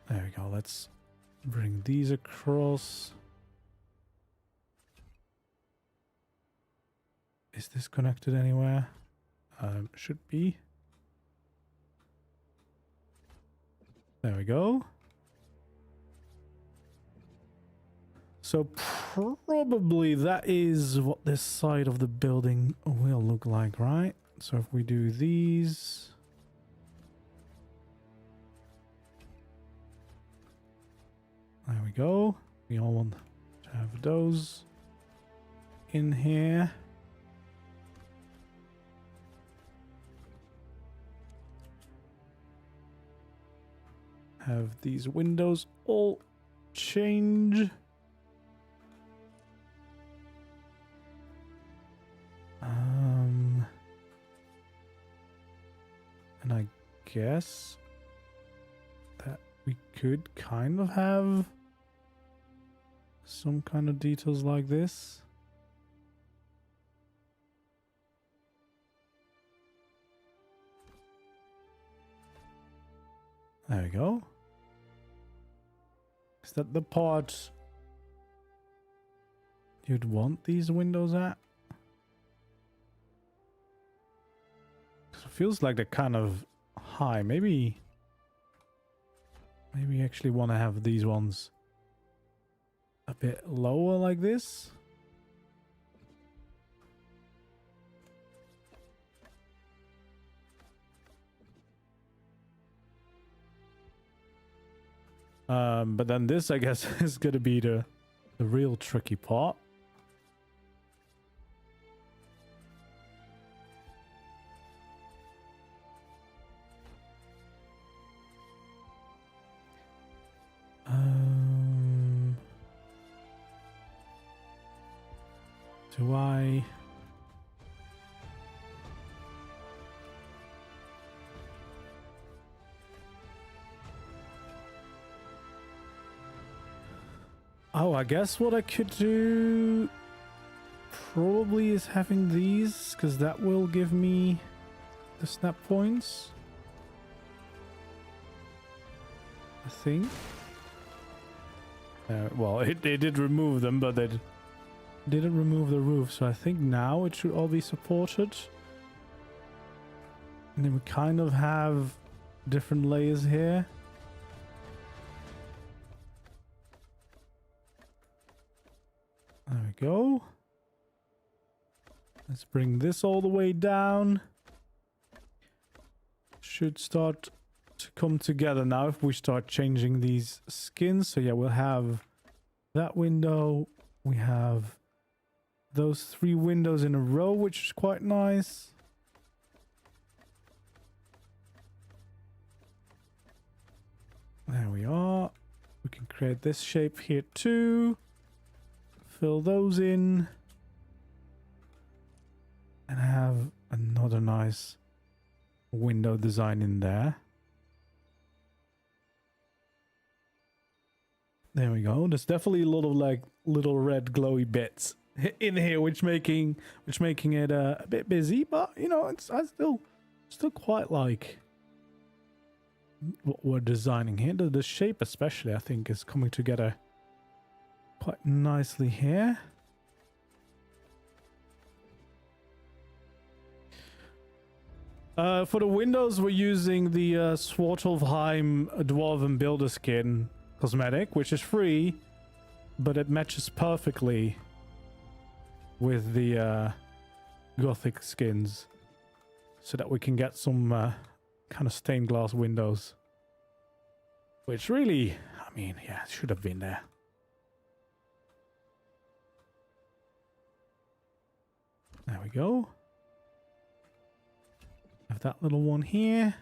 There we go. Let's bring these across. Is this connected anywhere? Should be. There we go. So probably that is what this side of the building will look like, right? So if we do these. There we go. We all want to have those in here. Have these windows all change. And I guess that we could kind of have some kind of details like this. There we go. Is that the part you'd want these windows at? It feels like they're kind of high. Maybe I actually want to have these ones a bit lower like this. But then this, I guess, is going to be the real tricky part. Do I... Oh, I guess what I could do probably is having these, because that will give me the snap points. I think. Well, it did remove them, but they didn't remove the roof, so I think now it should all be supported. And then we kind of have different layers here. go. Let's bring this all the way down. Should start to come together now if we start changing these skins. So yeah, we'll have that window. We have those 3 windows in a row, which is quite nice. There we are. We can create this shape here too. Fill those in. And have another nice window design in there. There we go. There's definitely a lot of like little red glowy bits in here, which making it a bit busy, but you know, I still quite like what we're designing here. The shape especially, I think, is coming together quite nicely here. For the windows, we're using the Svartalfheim Dwarven Builder Skin cosmetic, which is free, but it matches perfectly with the Gothic skins, so that we can get some kind of stained glass windows, which really, I mean, yeah, it should have been there. There we go. Have that little one here.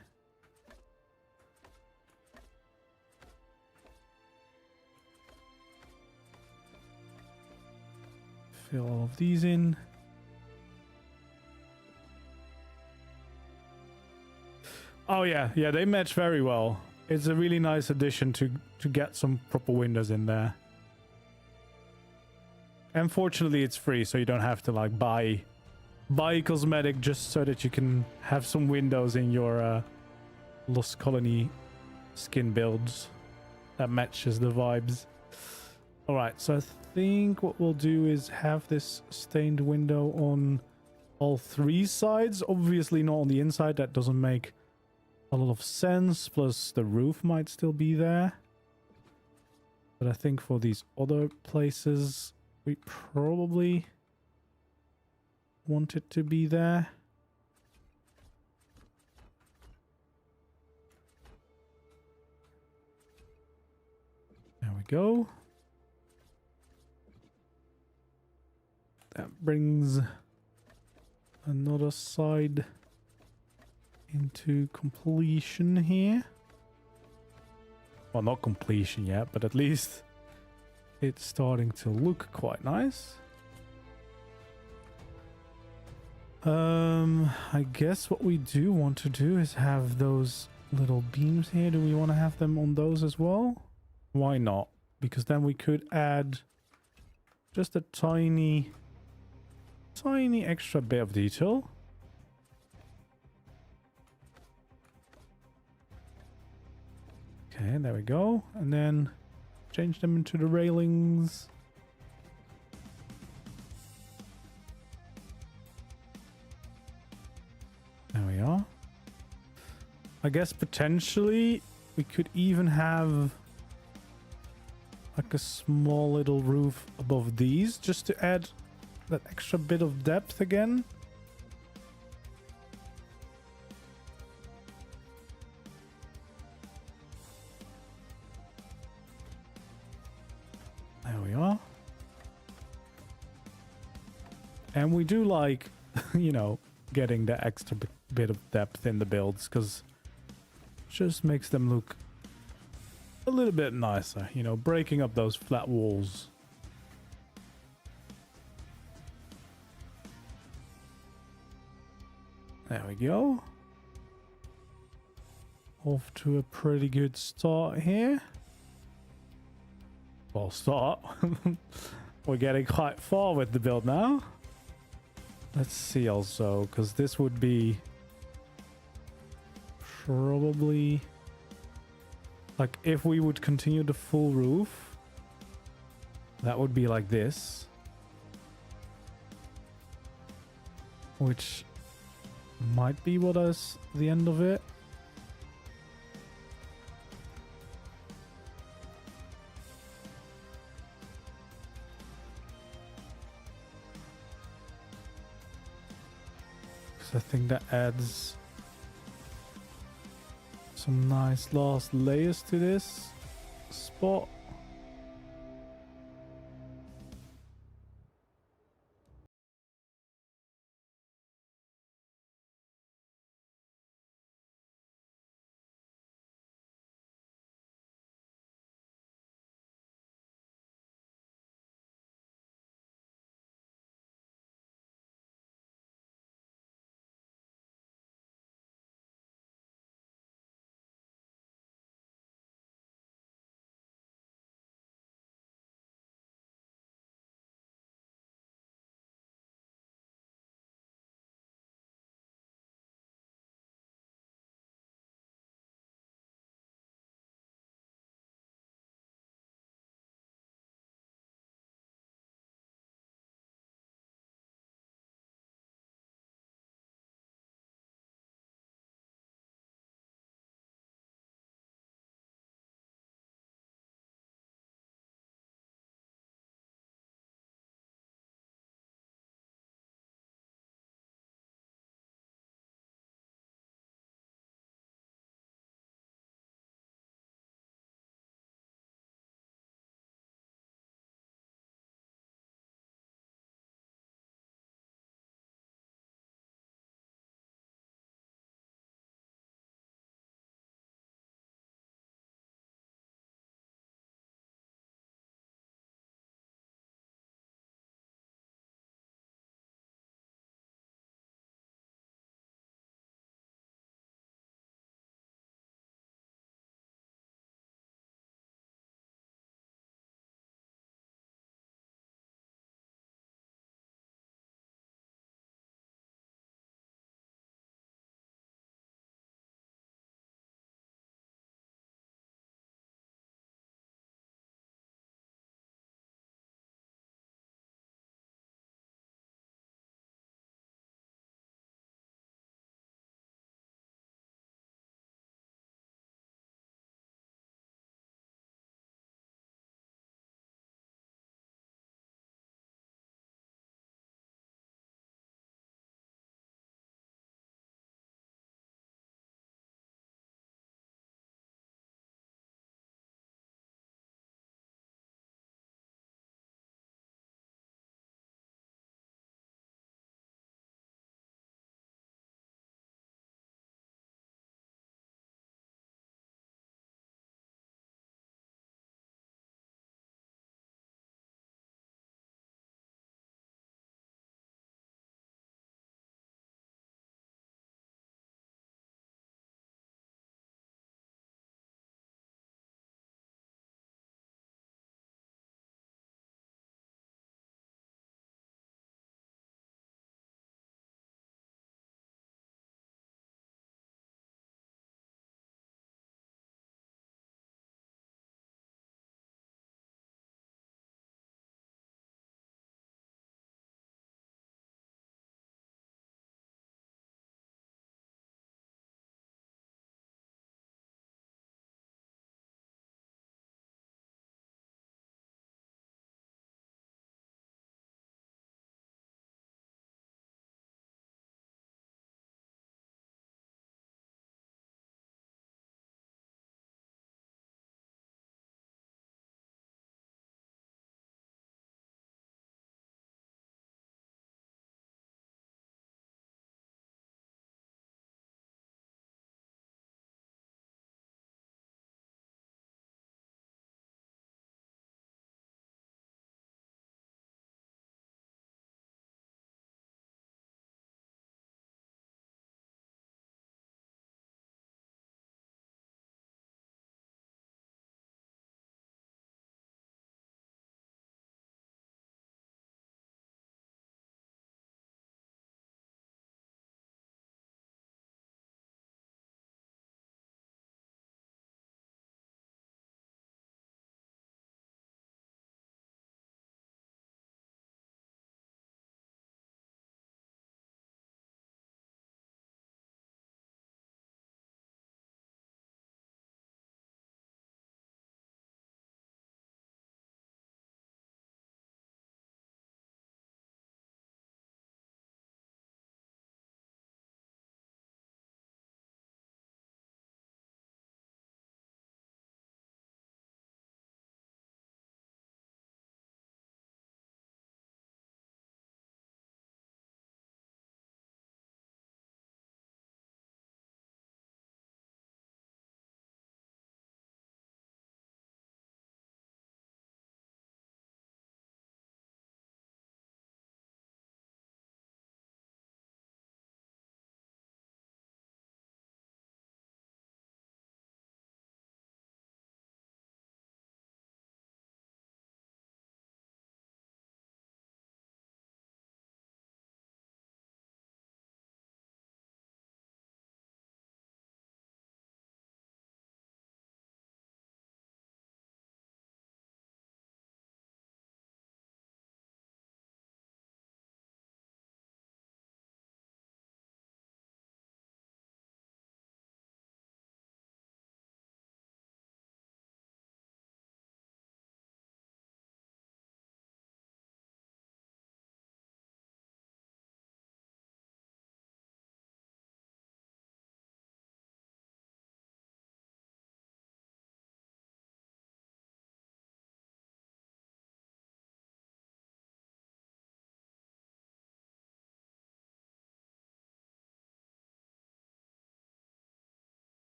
Fill all of these in. Oh yeah, they match very well. It's a really nice addition to get some proper windows in there. And fortunately it's free, so you don't have to like buy cosmetic just so that you can have some windows in your Lost Colony skin builds that matches the vibes. Alright, so I think what we'll do is have this stained window on all 3 sides. Obviously not on the inside, that doesn't make a lot of sense, plus the roof might still be there. But I think for these other places we probably want it to be there. There we go. That brings another side into completion here. Well, not completion yet, but at least it's starting to look quite nice. I guess what we do want to do is have those little beams here. Do we want to have them on those as well? Why not? Because then we could add just a tiny extra bit of detail. Okay, there we go. And then change them into the railings. There we are. I guess potentially we could even have like a small little roof above these just to add that extra bit of depth again. There we are. And we do like, you know, getting the extra bit of depth in the builds, because it just makes them look a little bit nicer, you know, breaking up those flat walls. There we go. Off to a pretty good start here. Well, start. We're getting quite far with the build now. Let's see also, because this would be probably like if we would continue the full roof, that would be like this, which might be what is the end of it. because I think that adds some nice last layers to this spot.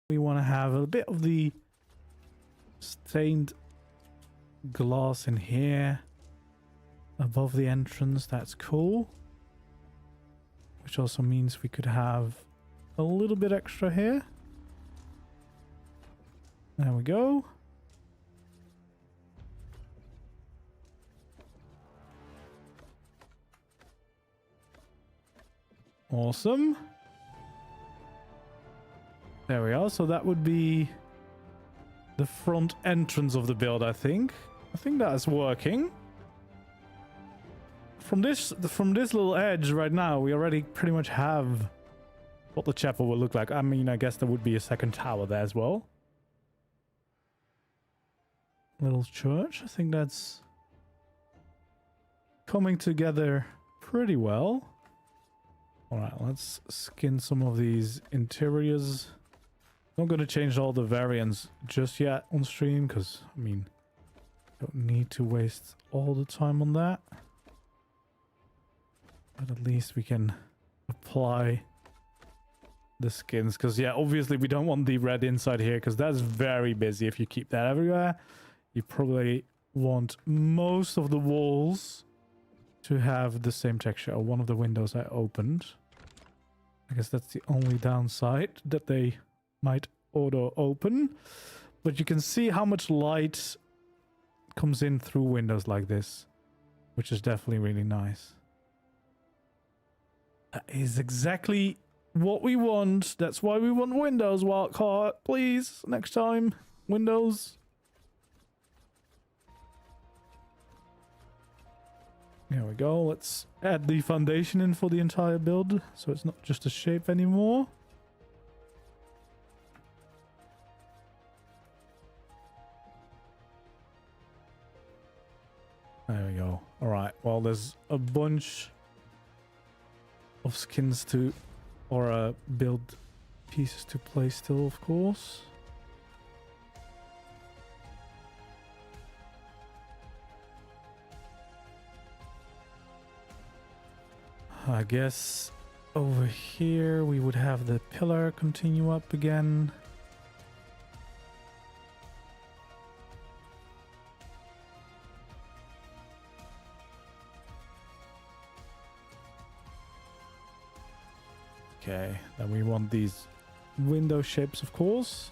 We want to have a bit of the stained glass in here above the entrance. That's cool. Which also means we could have a little bit extra here. There we go. Awesome. There we are. So that would be the front entrance of the build, I think. I think that is working. From this little edge right now, we already pretty much have what the chapel will look like. I mean, I guess there would be a second tower there as well. Little church. I think that's coming together pretty well. Alright, let's skin some of these interiors. Not going to change all the variants just yet on stream because, I mean, don't need to waste all the time on that. But at least we can apply the skins because, yeah, obviously we don't want the red inside here because that's very busy if you keep that everywhere. You probably want most of the walls to have the same texture. Or one of the windows I opened. I guess that's the only downside, that they might auto open. But you can see how much light comes in through windows like this, which is definitely really nice. That is exactly what we want. That's why we want windows, Wildcard. Please, next time, windows. There we go. Let's add the foundation in for the entire build, so it's not just a shape anymore. There we go. All right. Well, there's a bunch of skins to, or build pieces to place still, of course. I guess over here we would have the pillar continue up again. Okay, then we want these window shapes, of course.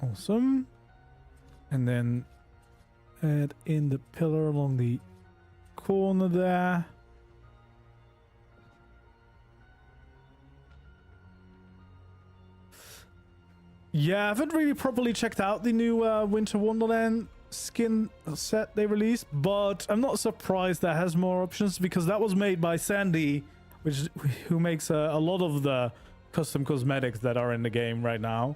Awesome. And then add in the pillar along the corner there. Yeah, I haven't really properly checked out the new Winter Wonderland skin set they released, but I'm not surprised that has more options because that was made by Sandy, who makes a lot of the custom cosmetics that are in the game right now.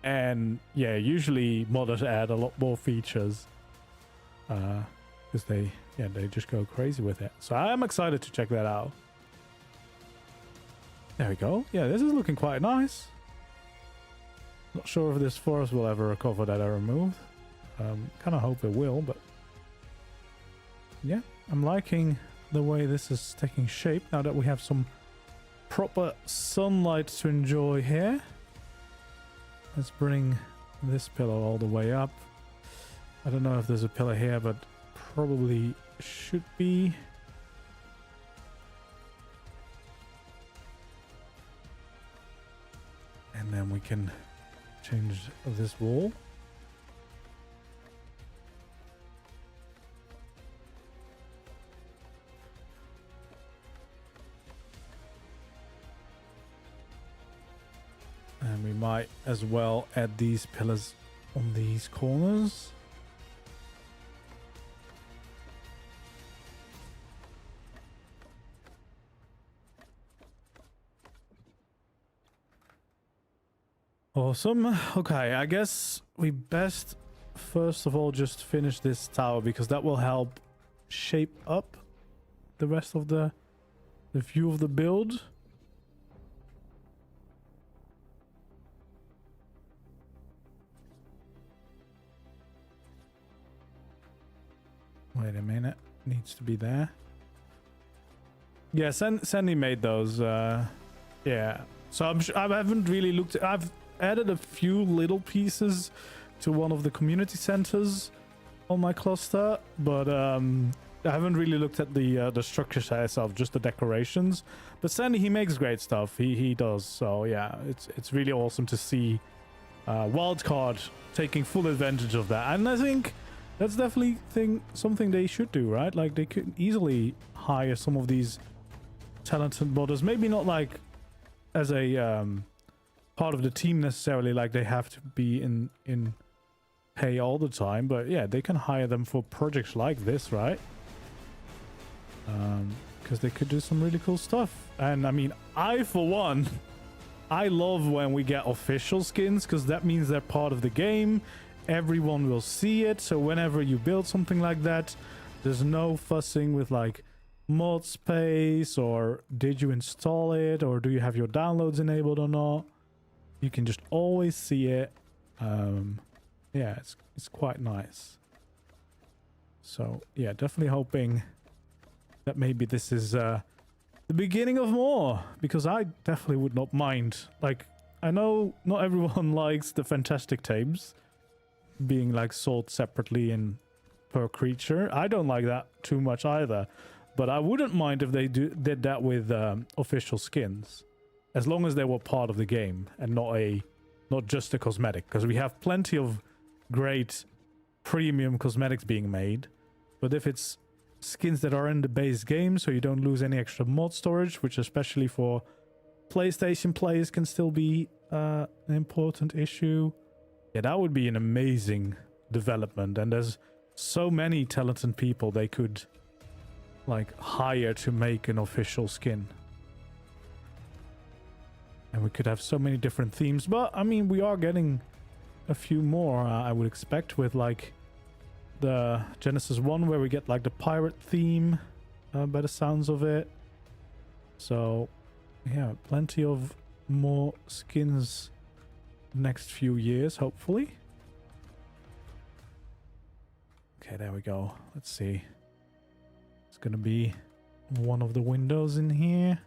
And yeah, usually modders add a lot more features because they just go crazy with it. So I am excited to check that out. There we go. Yeah, this is looking quite nice. Not sure if this forest will ever recover that I removed. Kind of hope it will, but yeah, I'm liking the way this is taking shape now that we have some proper sunlight to enjoy here. Let's bring this pillar all the way up. I don't know if there's a pillar here, but probably should be. And then we can change this wall. And we might as well add these pillars on these corners. Awesome. Okay, I guess we best first of all just finish this tower because that will help shape up the rest of the view of the build. Wait a minute, needs to be there. Yeah, Sandy made those. Yeah. So I haven't really looked. I've added a few little pieces to one of the community centers on my cluster, but I haven't really looked at the structure side itself, just the decorations. But Sandy, he makes great stuff. He does. So yeah, it's really awesome to see Wildcard taking full advantage of that, and I think that's definitely something they should do, right? Like they could easily hire some of these talented modders, maybe not like as a part of the team necessarily, like they have to be in pay all the time, but yeah, they can hire them for projects like this, right? Because they could do some really cool stuff. And I mean, I for one, I love when we get official skins, because that means they're part of the game. Everyone will see it, so whenever you build something like that, there's no fussing with like mod space or did you install it or do you have your downloads enabled or not. You can just always see it. Yeah, it's quite nice. So yeah, definitely hoping that maybe this is the beginning of more, because I definitely would not mind. Like, I know not everyone likes the fantastic tabes being like sold separately and per creature. I don't like that too much either, but I wouldn't mind if they did that with official skins, as long as they were part of the game and not just a cosmetic, because we have plenty of great premium cosmetics being made. But if it's skins that are in the base game, so you don't lose any extra mod storage, which especially for PlayStation players can still be an important issue, yeah, that would be an amazing development. And there's so many talented people they could like hire to make an official skin, and we could have so many different themes. But I mean, we are getting a few more, I would expect, with like the Genesis 1 where we get like the pirate theme by the sounds of it. So yeah, plenty of more skins next few years, hopefully. Okay, there we go. Let's see. It's gonna be one of the windows in here.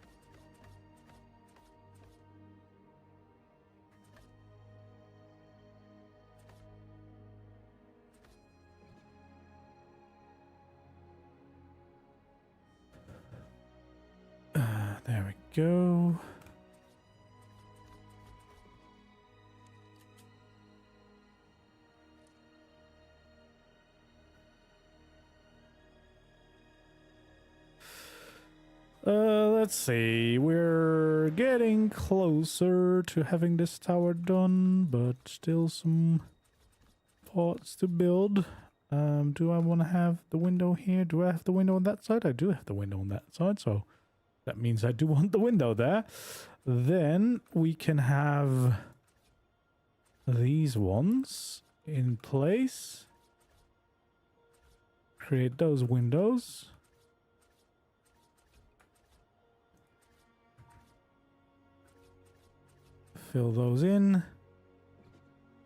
There we go. Let's see. We're getting closer to having this tower done, but still some parts to build. Do I want to have the window here? Do I have the window on that side? I do have the window on that side, so that means I do want the window there. Then we can have these ones in place. Create those windows. Fill those in.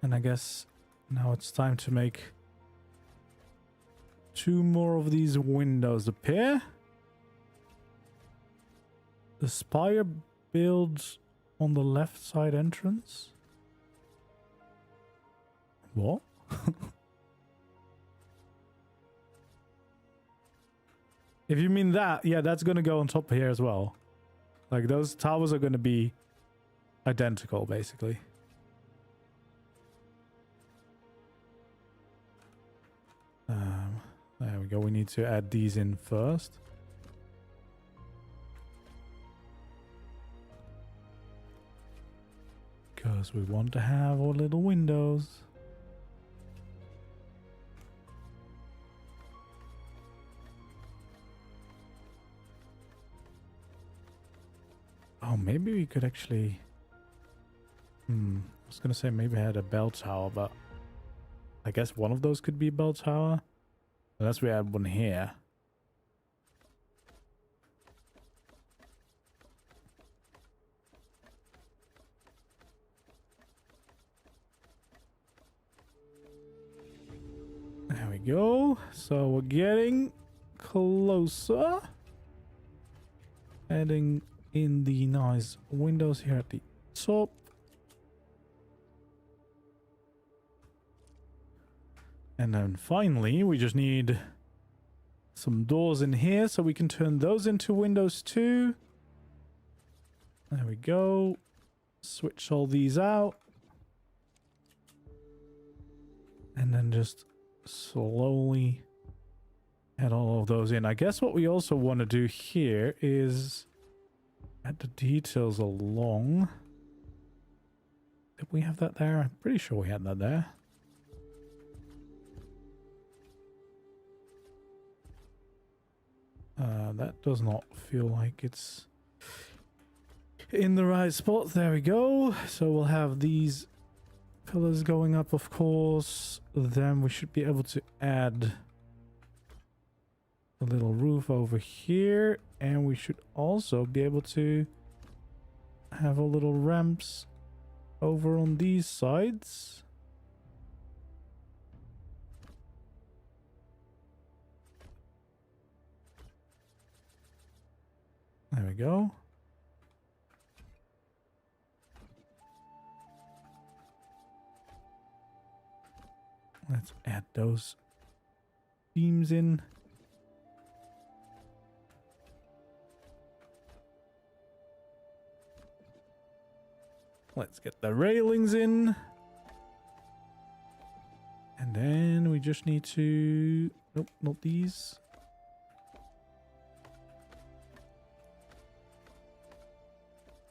And I guess now it's time to make 2 more of these windows appear. The spire builds on the left side entrance. What? If you mean that, yeah, that's going to go on top here as well. Like, those towers are going to be identical, basically. There we go. We need to add these in first. Because we want to have our little windows. Oh, maybe we could actually... I was going to say maybe I had a bell tower, but I guess one of those could be a bell tower. Unless we add one here. There we go. So we're getting closer. adding in the nice windows here at the top. And then finally, we just need some doors in here so we can turn those into windows too. There we go. Switch all these out. And then just slowly add all of those in. I guess what we also want to do here is add the details along. Did we have that there? I'm pretty sure we had that there. That does not feel like it's in the right spot. There we go. So we'll have these pillars going up, of course. Then we should be able to add a little roof over here. And we should also be able to have a little ramps over on these sides. There we go. Let's add those beams in. Let's get the railings in. And then we just need to... Nope, not these.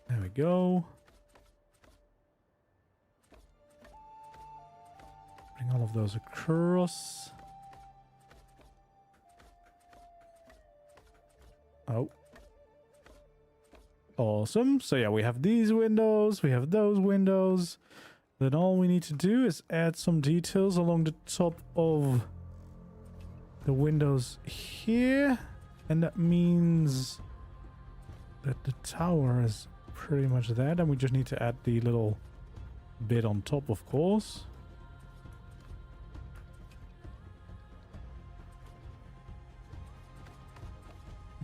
There we go. Bring all of those across. Oh. Awesome. So yeah, we have these windows, we have those windows. Then all we need to do is add some details along the top of the windows here. And that means that the tower is pretty much that, and we just need to add the little bit on top, of course.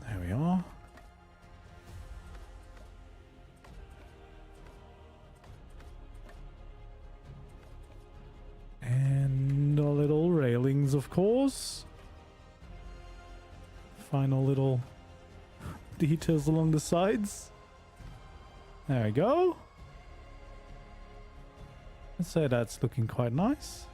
There we are. And the little railings, of course. Final little details along the sides. There we go. Let's say that's looking quite nice.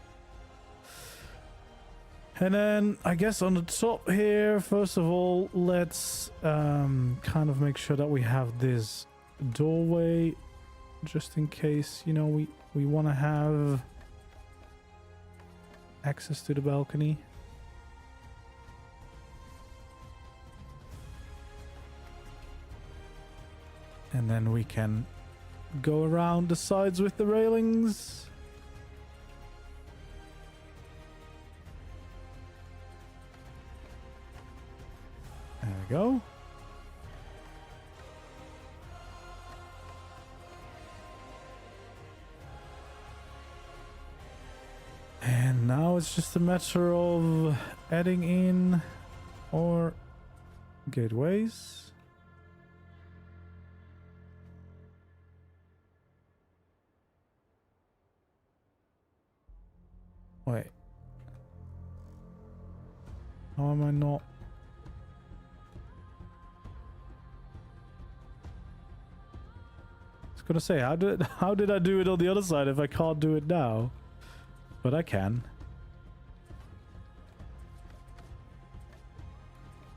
And then I guess on the top here, first of all, let's kind of make sure that we have this doorway just in case, you know, we want to have access to the balcony. And then we can go around the sides with the railings. There we go. And now it's just a matter of adding in our gateways. Wait. How am I not? I was gonna say, how did I do it on the other side if I can't do it now? But I can.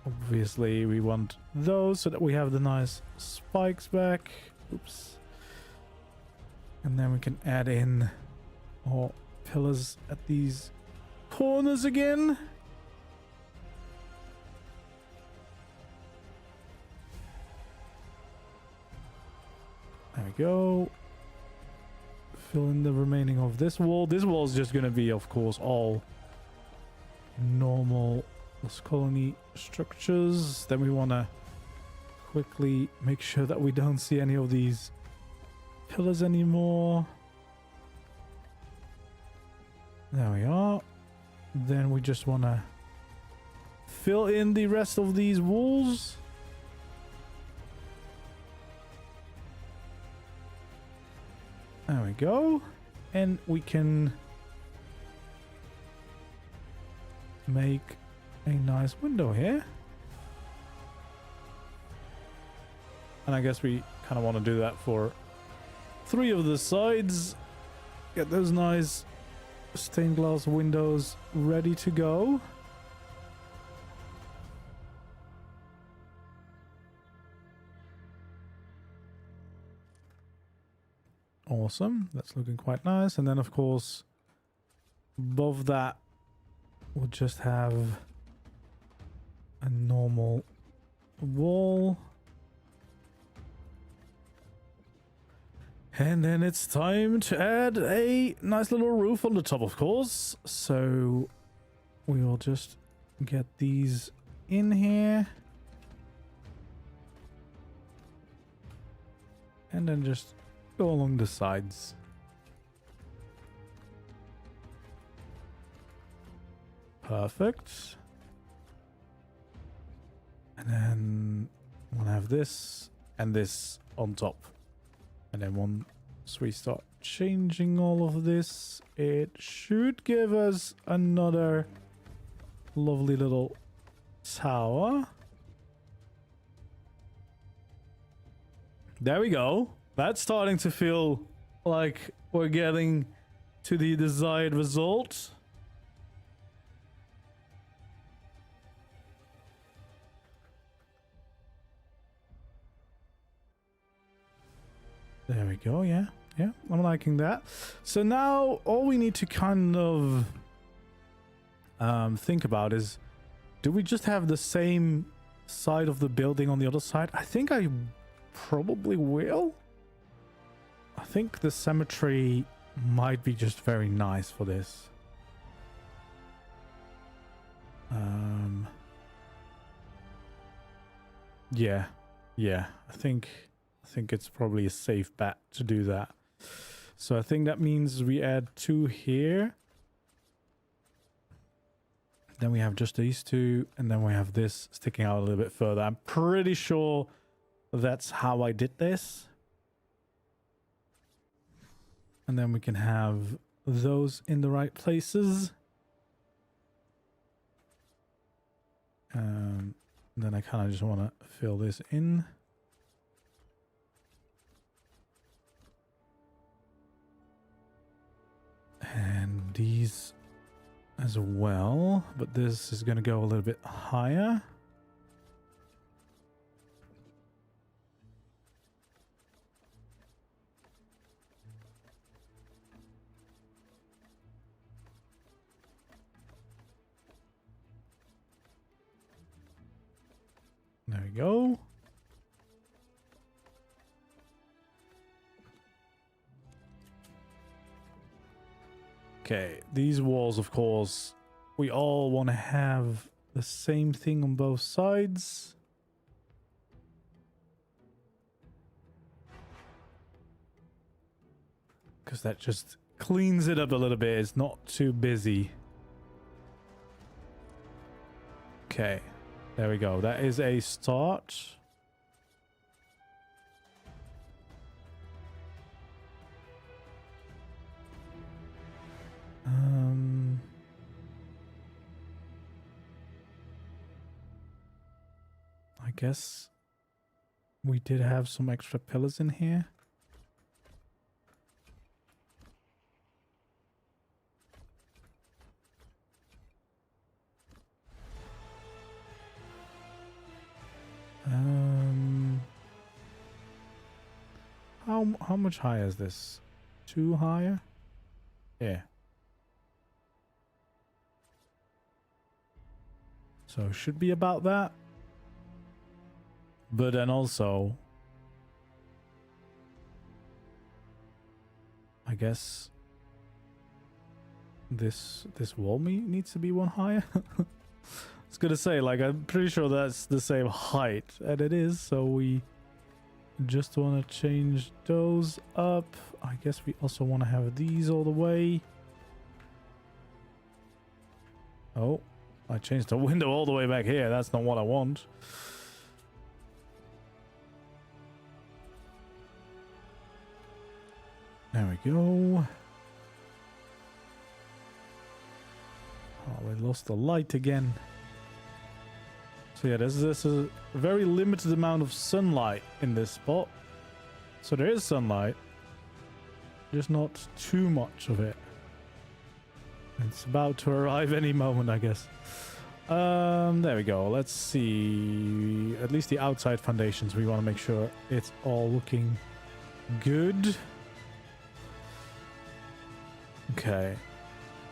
Obviously, we want those so that we have the nice spikes back. Oops. And then we can add in our pillars at these corners again. There we go. Fill in the remaining of this wall. This wall is just going to be, of course, all normal Lost Colony structures. Then we want to quickly make sure that we don't see any of these pillars anymore. There we are. Then we just want to fill in the rest of these walls. There we go. And we can make a nice window here. And I guess we kind of want to do that for 3 of the sides. Get those nice stained glass windows ready to go. Awesome. That's looking quite nice. And then, of course, above that, we'll just have a normal wall. And then it's time to add a nice little roof on the top, of course. So we will just get these in here. And then just go along the sides. Perfect. And then we'll have this and this on top. And then once we start changing all of this, it should give us another lovely little tower. There we go. That's starting to feel like we're getting to the desired result. There we go. Yeah, I'm liking that. So now all we need to kind of think about is, do we just have the same side of the building on the other side? I think I probably will. I think the cemetery might be just very nice for this. Yeah, I think it's probably a safe bet to do that. So I think that means we add 2 here. Then we have just these 2, and then we have this sticking out a little bit further. I'm pretty sure that's how I did this. And then we can have those in the right places. Then I kind of just want to fill this in. And these as well, but this is going to go a little bit higher. There we go. Okay, these walls, of course, we all want to have the same thing on both sides. Because that just cleans it up a little bit. It's not too busy. Okay, there we go. That is a start. I guess we did have some extra pillars in here. How much higher is this? 2 higher? Yeah. So it should be about that. But then also, I guess this wall needs to be 1 higher. I was gonna say, like, I'm pretty sure that's the same height, and it is, so we just want to change those up. I guess we also want to have these all the way. Oh, I changed the window all the way back here. That's not what I want. There we go. Oh, we lost the light again. So yeah, this is a very limited amount of sunlight in this spot. So there is sunlight, just not too much of it. It's about to arrive any moment, I guess. There we go. Let's see. At least the outside foundations, we want to make sure it's all looking good. Okay.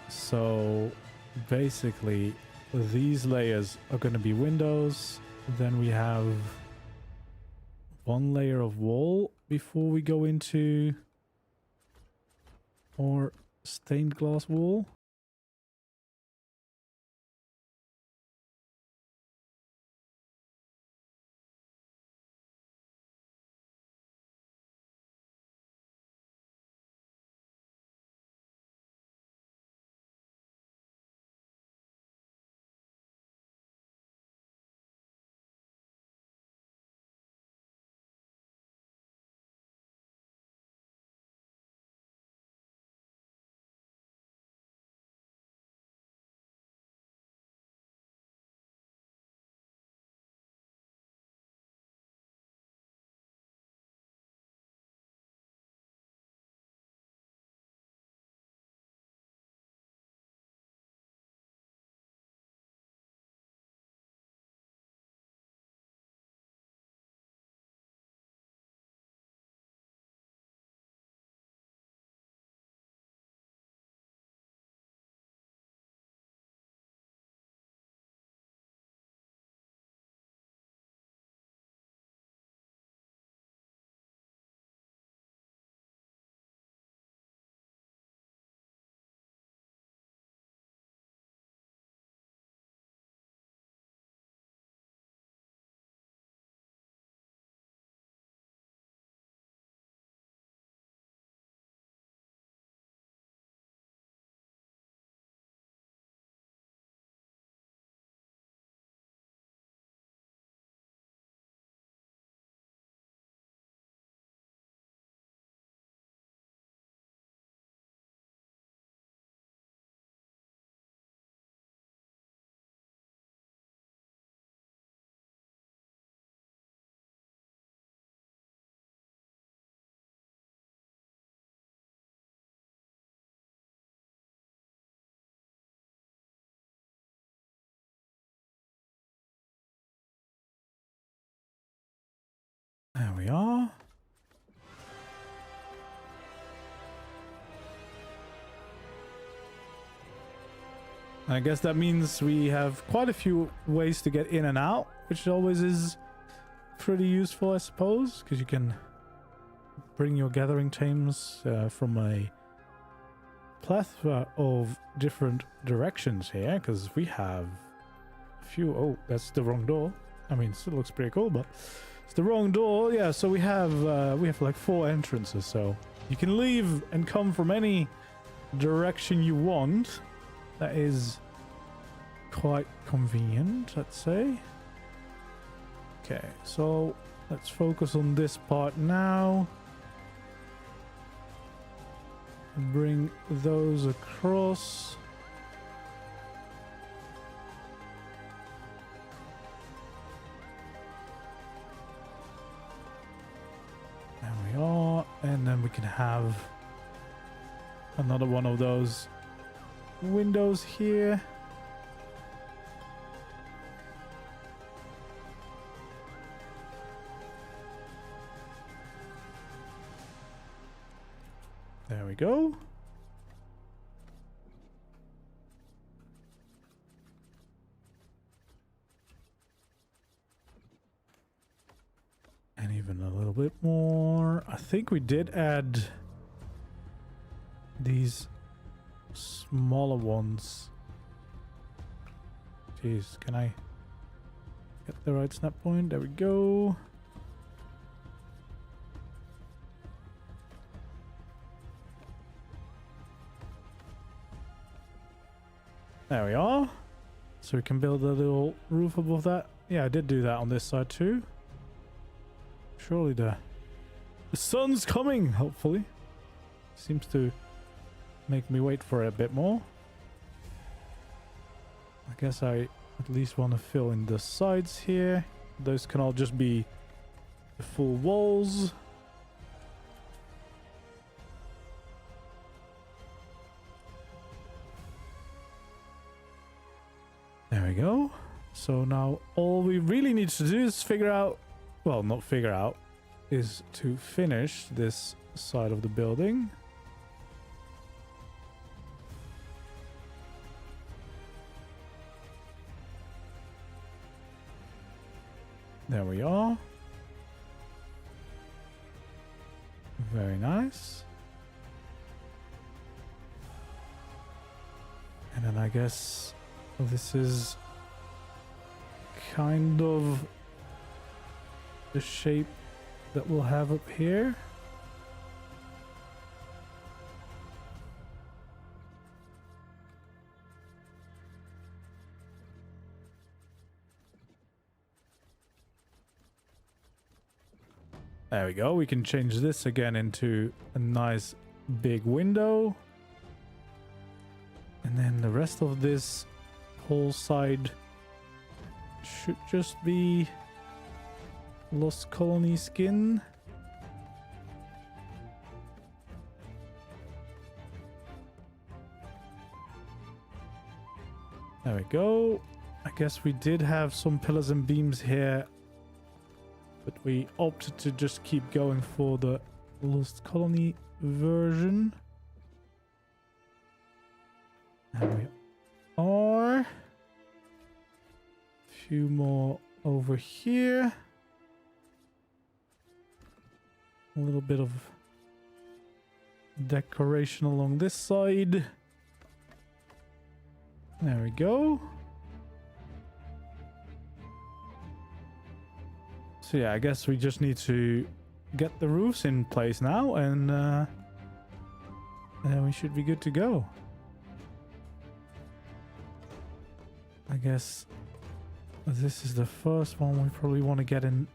So basically, these layers are going to be windows. Then we have one layer of wall before we go into our stained glass wall. There we are. I guess that means we have quite a few ways to get in and out, which always is pretty useful, I suppose, because you can bring your gathering tames from a plethora of different directions here, because we have a few. Oh, that's the wrong door. I mean, it still looks pretty cool, but it's the wrong door. Yeah, so we have like 4 entrances, so you can leave and come from any direction you want. That is quite convenient, let's say. Okay, so let's focus on this part now. Bring those across. There we are, and then we can have another one of those windows here. There we go. And even a little bit more. I think we did add these smaller ones. Jeez, can I get the right snap point? There we go. There we are. So we can build a little roof above that. Yeah, I did do that on this side too. Surely the sun's coming, hopefully. Seems to make me wait for it a bit more. I guess I at least want to fill in the sides here. Those can all just be the full walls. There we go. So now all we really need to do is figure out, well, not figure out, is to finish this side of the building. There we are. Very nice. And then I guess this is kind of the shape that we'll have up here. There we go. We can change this again into a nice big window. And then the rest of this whole side should just be Lost Colony skin. There we go. I guess we did have some pillars and beams here, but we opted to just keep going for the Lost Colony version. And we are. A few more over here. A little bit of decoration along this side. There we go. So yeah, I guess we just need to get the roofs in place now, and then we should be good to go. I guess this is the first one we probably want to get in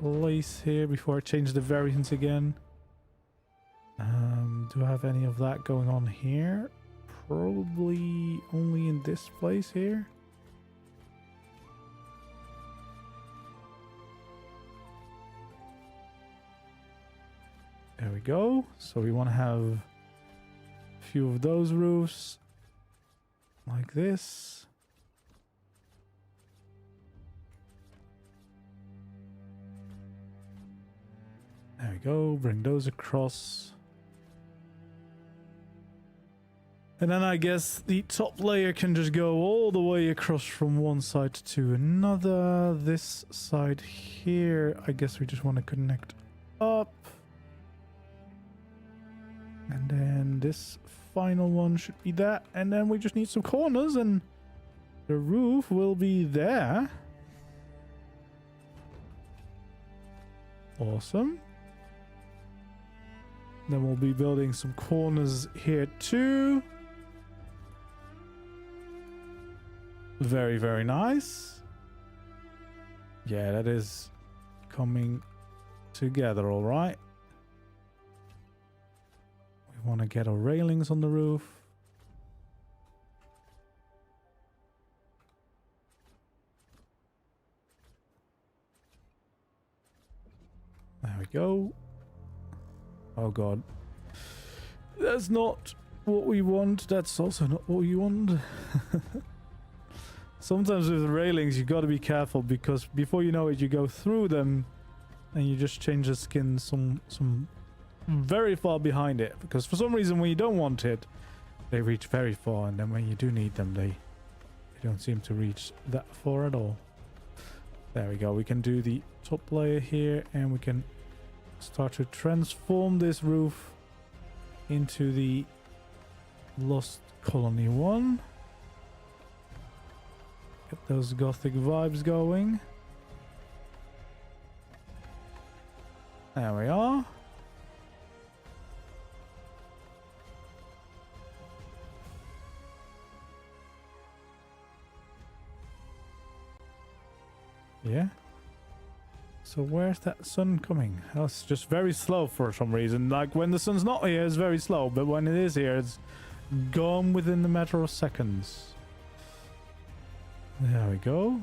place here before I change the variants again. Do I have any of that going on here? Probably only in this place here. There we go. So we want to have a few of those roofs like this. There we go. Bring those across. And then I guess the top layer can just go all the way across from one side to another. This side here, I guess we just want to connect up. And then this final one should be that. And then we just need some corners and the roof will be there. Awesome. Then we'll be building some corners here too. Very, very nice. Yeah, that is coming together all right. We want to get our railings on the roof. There we go. Oh god. That's not what we want. That's also not what you want. Sometimes with the railings you got to be careful, because before you know it you go through them and you just change the skin some very far behind it, because for some reason when you don't want it they reach very far, and then when you do need them they don't seem to reach that far at all. There we go. We can do the top layer here and we can start to transform this roof into the Lost Colony one. Get those Gothic vibes going. There we are. Yeah. So where's that sun coming? Oh, it's just very slow for some reason. Like when the sun's not here, it's very slow, but when it is here, it's gone within the matter of seconds. There we go.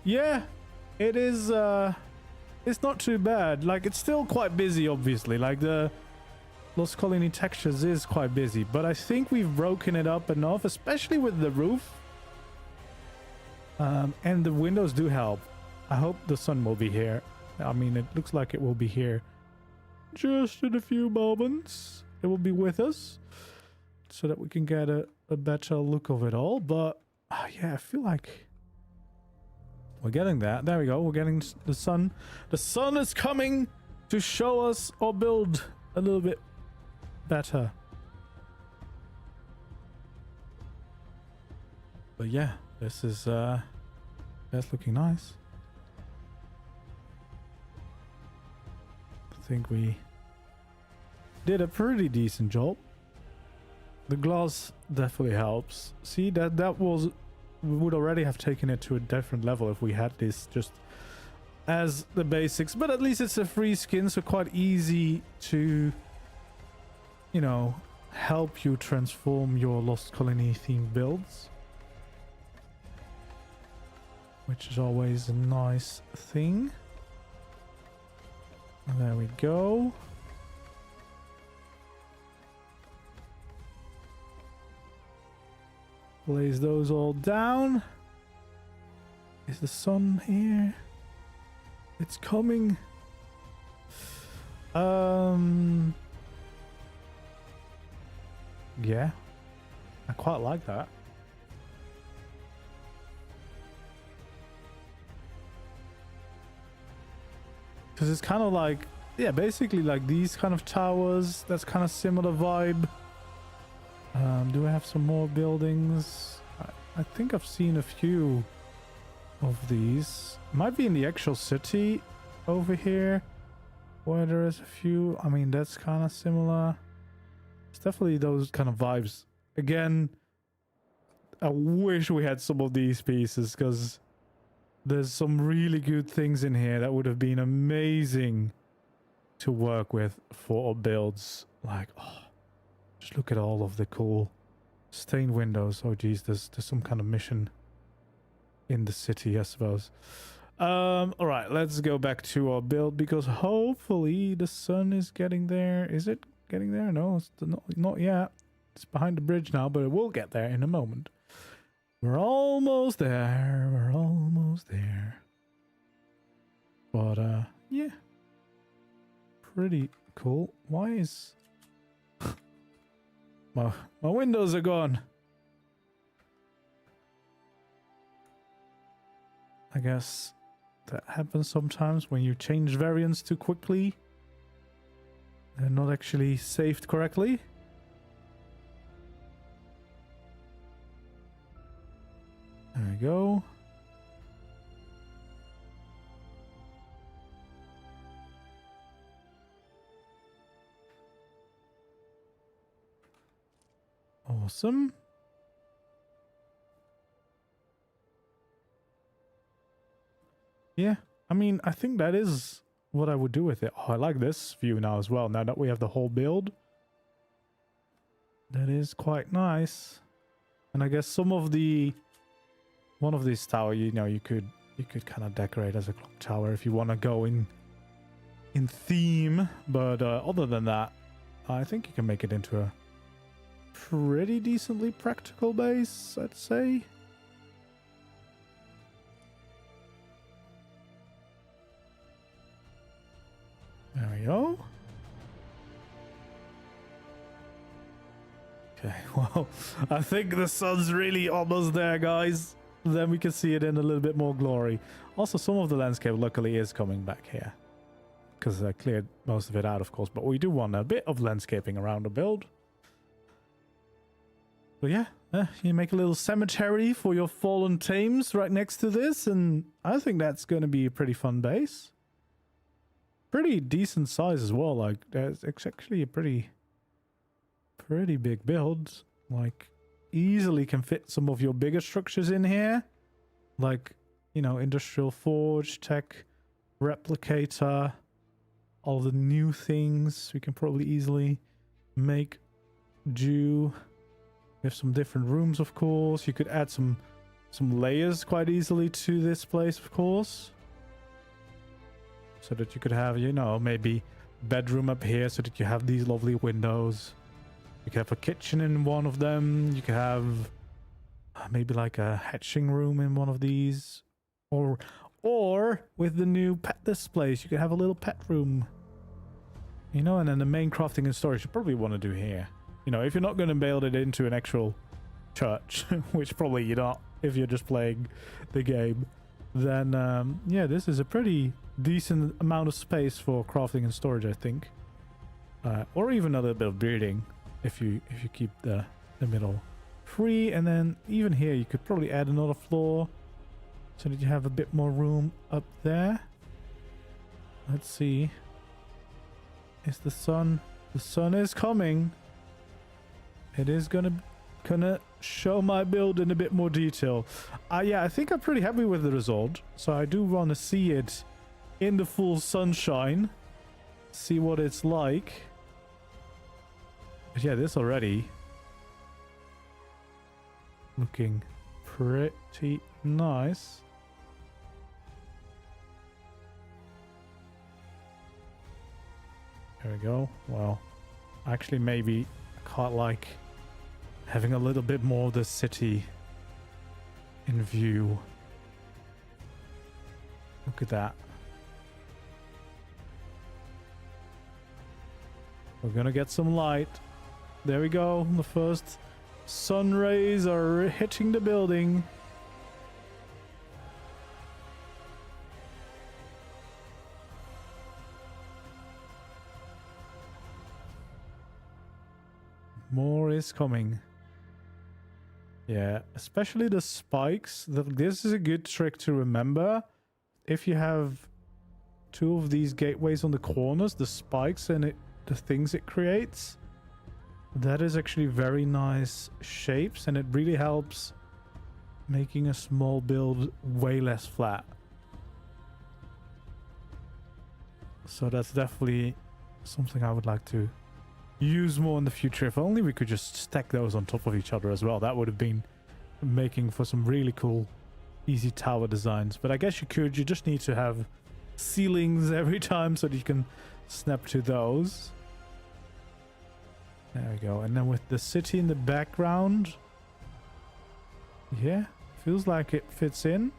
Yeah, it is. It's not too bad. Like it's still quite busy, obviously. Like the Lost Colony Textures is quite busy, but I think we've broken it up enough, especially with the roof. And the windows do help. I hope the sun will be here. I mean, it looks like it will be here just in a few moments. It will be with us so that we can get a better look of it all. But yeah, I feel like we're getting that. There we go. We're getting the sun. The sun is coming to show us or build a little bit better. But yeah, this is that's looking nice. I think we did a pretty decent job. The glass definitely helps. See, that was, we would already have taken it to a different level if we had this just as the basics, but at least it's a free skin, so quite easy to, you know, help you transform your Lost Colony themed builds, which is always a nice thing. And there we go. Place those all down. Is the sun here? It's coming. Yeah. I quite like that. Because it's kind of like, yeah, basically like these kind of towers. That's kind of similar vibe. Do I have some more buildings? I think I've seen a few of these. Might be in the actual city over here where there is a few. I mean, that's kind of similar. It's definitely those kind of vibes. Again, I wish we had some of these pieces because there's some really good things in here that would have been amazing to work with for builds. Like, oh, just look at all of the cool stained windows. Oh geez, there's some kind of mission in the city, I suppose. All right, let's go back to our build because hopefully the sun is getting there. Is it getting there? No, it's not yet. It's behind the bridge now, but it will get there in a moment. We're almost there. We're almost there. But yeah, pretty cool. Why is my windows are gone? I guess that happens sometimes when you change variants too quickly. They're not actually saved correctly. There we go. Awesome. Yeah, I mean, I think that is what I would do with it. Oh, I like this view now as well, now that we have the whole build. That is quite nice. And I guess some of the... one of these tower, you know, you could kind of decorate as a clock tower if you want to go in theme. But other than that, I think you can make it into a pretty decently practical base, I'd say. There we go. Okay, well, I think the sun's really almost there, guys. Then we can see it in a little bit more glory. Also, some of the landscape luckily is coming back here. Because I cleared most of it out, of course. But we do want a bit of landscaping around the build. But yeah, you make a little cemetery for your fallen tames right next to this. And I think that's going to be a pretty fun base. Pretty decent size as well. Like, it's actually a pretty big build. Like, easily can fit some of your bigger structures in here. Like, you know, industrial forge, tech, replicator, all the new things we can probably easily make do. We have some different rooms, of course. You could add some layers quite easily to this place, of course. So that you could have, you know, maybe bedroom up here so that you have these lovely windows. You could have a kitchen in one of them. You could have maybe like a hatching room in one of these. Or with the new pet displays, you could have a little pet room. You know, and then the main crafting and storage you probably want to do here. You know, if you're not going to build it into an actual church, which probably you're not if you're just playing the game, then yeah, this is a pretty decent amount of space for crafting and storage, I think. Or even a little bit of breeding if you keep the middle free. And then even here you could probably add another floor so that you have a bit more room up there. Let's see. Is the sun is coming. It is gonna show my build in a bit more detail. Yeah, I think I'm pretty happy with the result, so I do want to see it in the full sunshine, see what it's like. But yeah, this already looking pretty nice. There we go. Well, actually maybe I quite like having a little bit more of the city in view. Look at that. We're gonna get some light. There we go. The first sun rays are hitting the building. More is coming. Yeah, especially the spikes. This is a good trick to remember. If you have two of these gateways on the corners, the spikes and the things it creates, that is actually very nice shapes, and it really helps making a small build way less flat. So that's definitely something I would like to use more in the future. If only we could just stack those on top of each other as well. That would have been making for some really cool easy tower designs. But I guess you could. You just need to have ceilings every time so that you can snap to those. There we go. And then with the city in the background, yeah, feels like it fits in.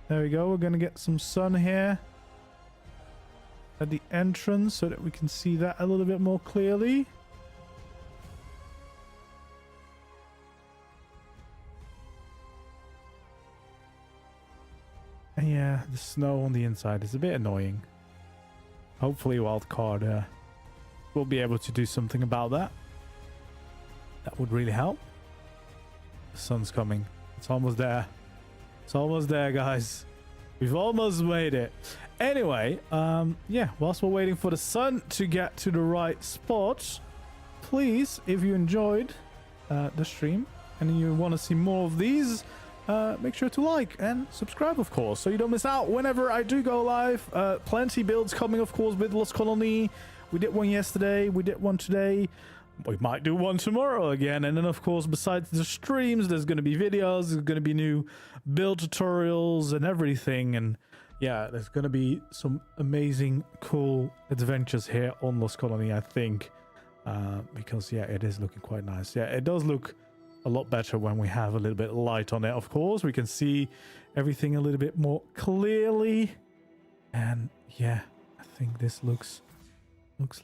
There we go. We're gonna get some sun here at the entrance so that we can see that a little bit more clearly. And yeah, the snow on the inside is a bit annoying. Hopefully Wildcard will be able to do something about that. That would really help. The sun's coming. It's almost there. It's almost there, guys. We've almost made it. Anyway, yeah, whilst we're waiting for the sun to get to the right spot, please, if you enjoyed the stream and you want to see more of these, make sure to like and subscribe, of course, so you don't miss out whenever I do go live. Plenty builds coming, of course, with Lost Colony. We did one yesterday. We did one today. We might do one tomorrow again. And then, of course, besides the streams, there's going to be videos. There's going to be new build tutorials and everything. And yeah, there's going to be some amazing, cool adventures here on Lost Colony, I think. Because, yeah, it is looking quite nice. Yeah, it does look a lot better when we have a little bit of light on it. Of course, we can see everything a little bit more clearly. And yeah, I think this looks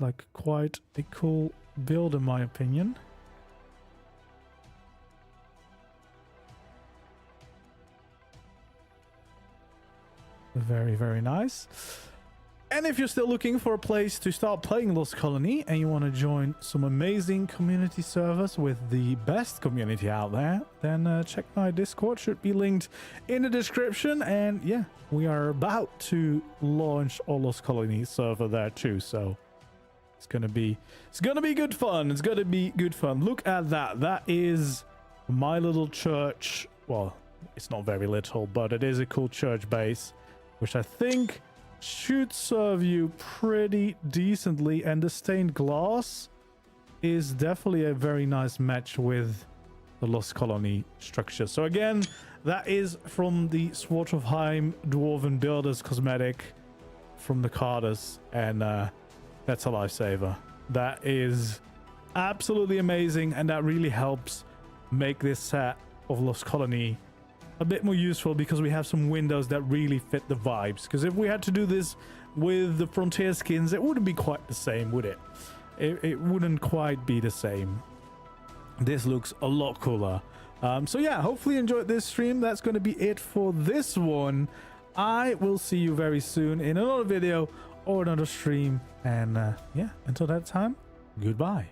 like quite a cool build, in my opinion. Very, very nice. And if you're still looking for a place to start playing Lost Colony and you want to join some amazing community servers with the best community out there, then check my Discord. Should be linked in the description. And yeah, we are about to launch a Lost Colony server there too. So it's gonna be good fun. It's gonna be good fun. Look at that. That is my little church. Well, it's not very little, but it is a cool church base, which I think should serve you pretty decently. And the stained glass is definitely a very nice match with the Lost Colony structure. So again, that is from the Svartalfheim Dwarven Builders cosmetic from the Carters, and that's a lifesaver. That is absolutely amazing, and that really helps make this set of Lost Colony a bit more useful, because we have some windows that really fit the vibes. Because if we had to do this with the Frontier skins, it wouldn't be quite the same, would it? It wouldn't quite be the same. This looks a lot cooler. So yeah, hopefully you enjoyed this stream. That's going to be it for this one. I will see you very soon in another video or another stream. And yeah, until that time, goodbye.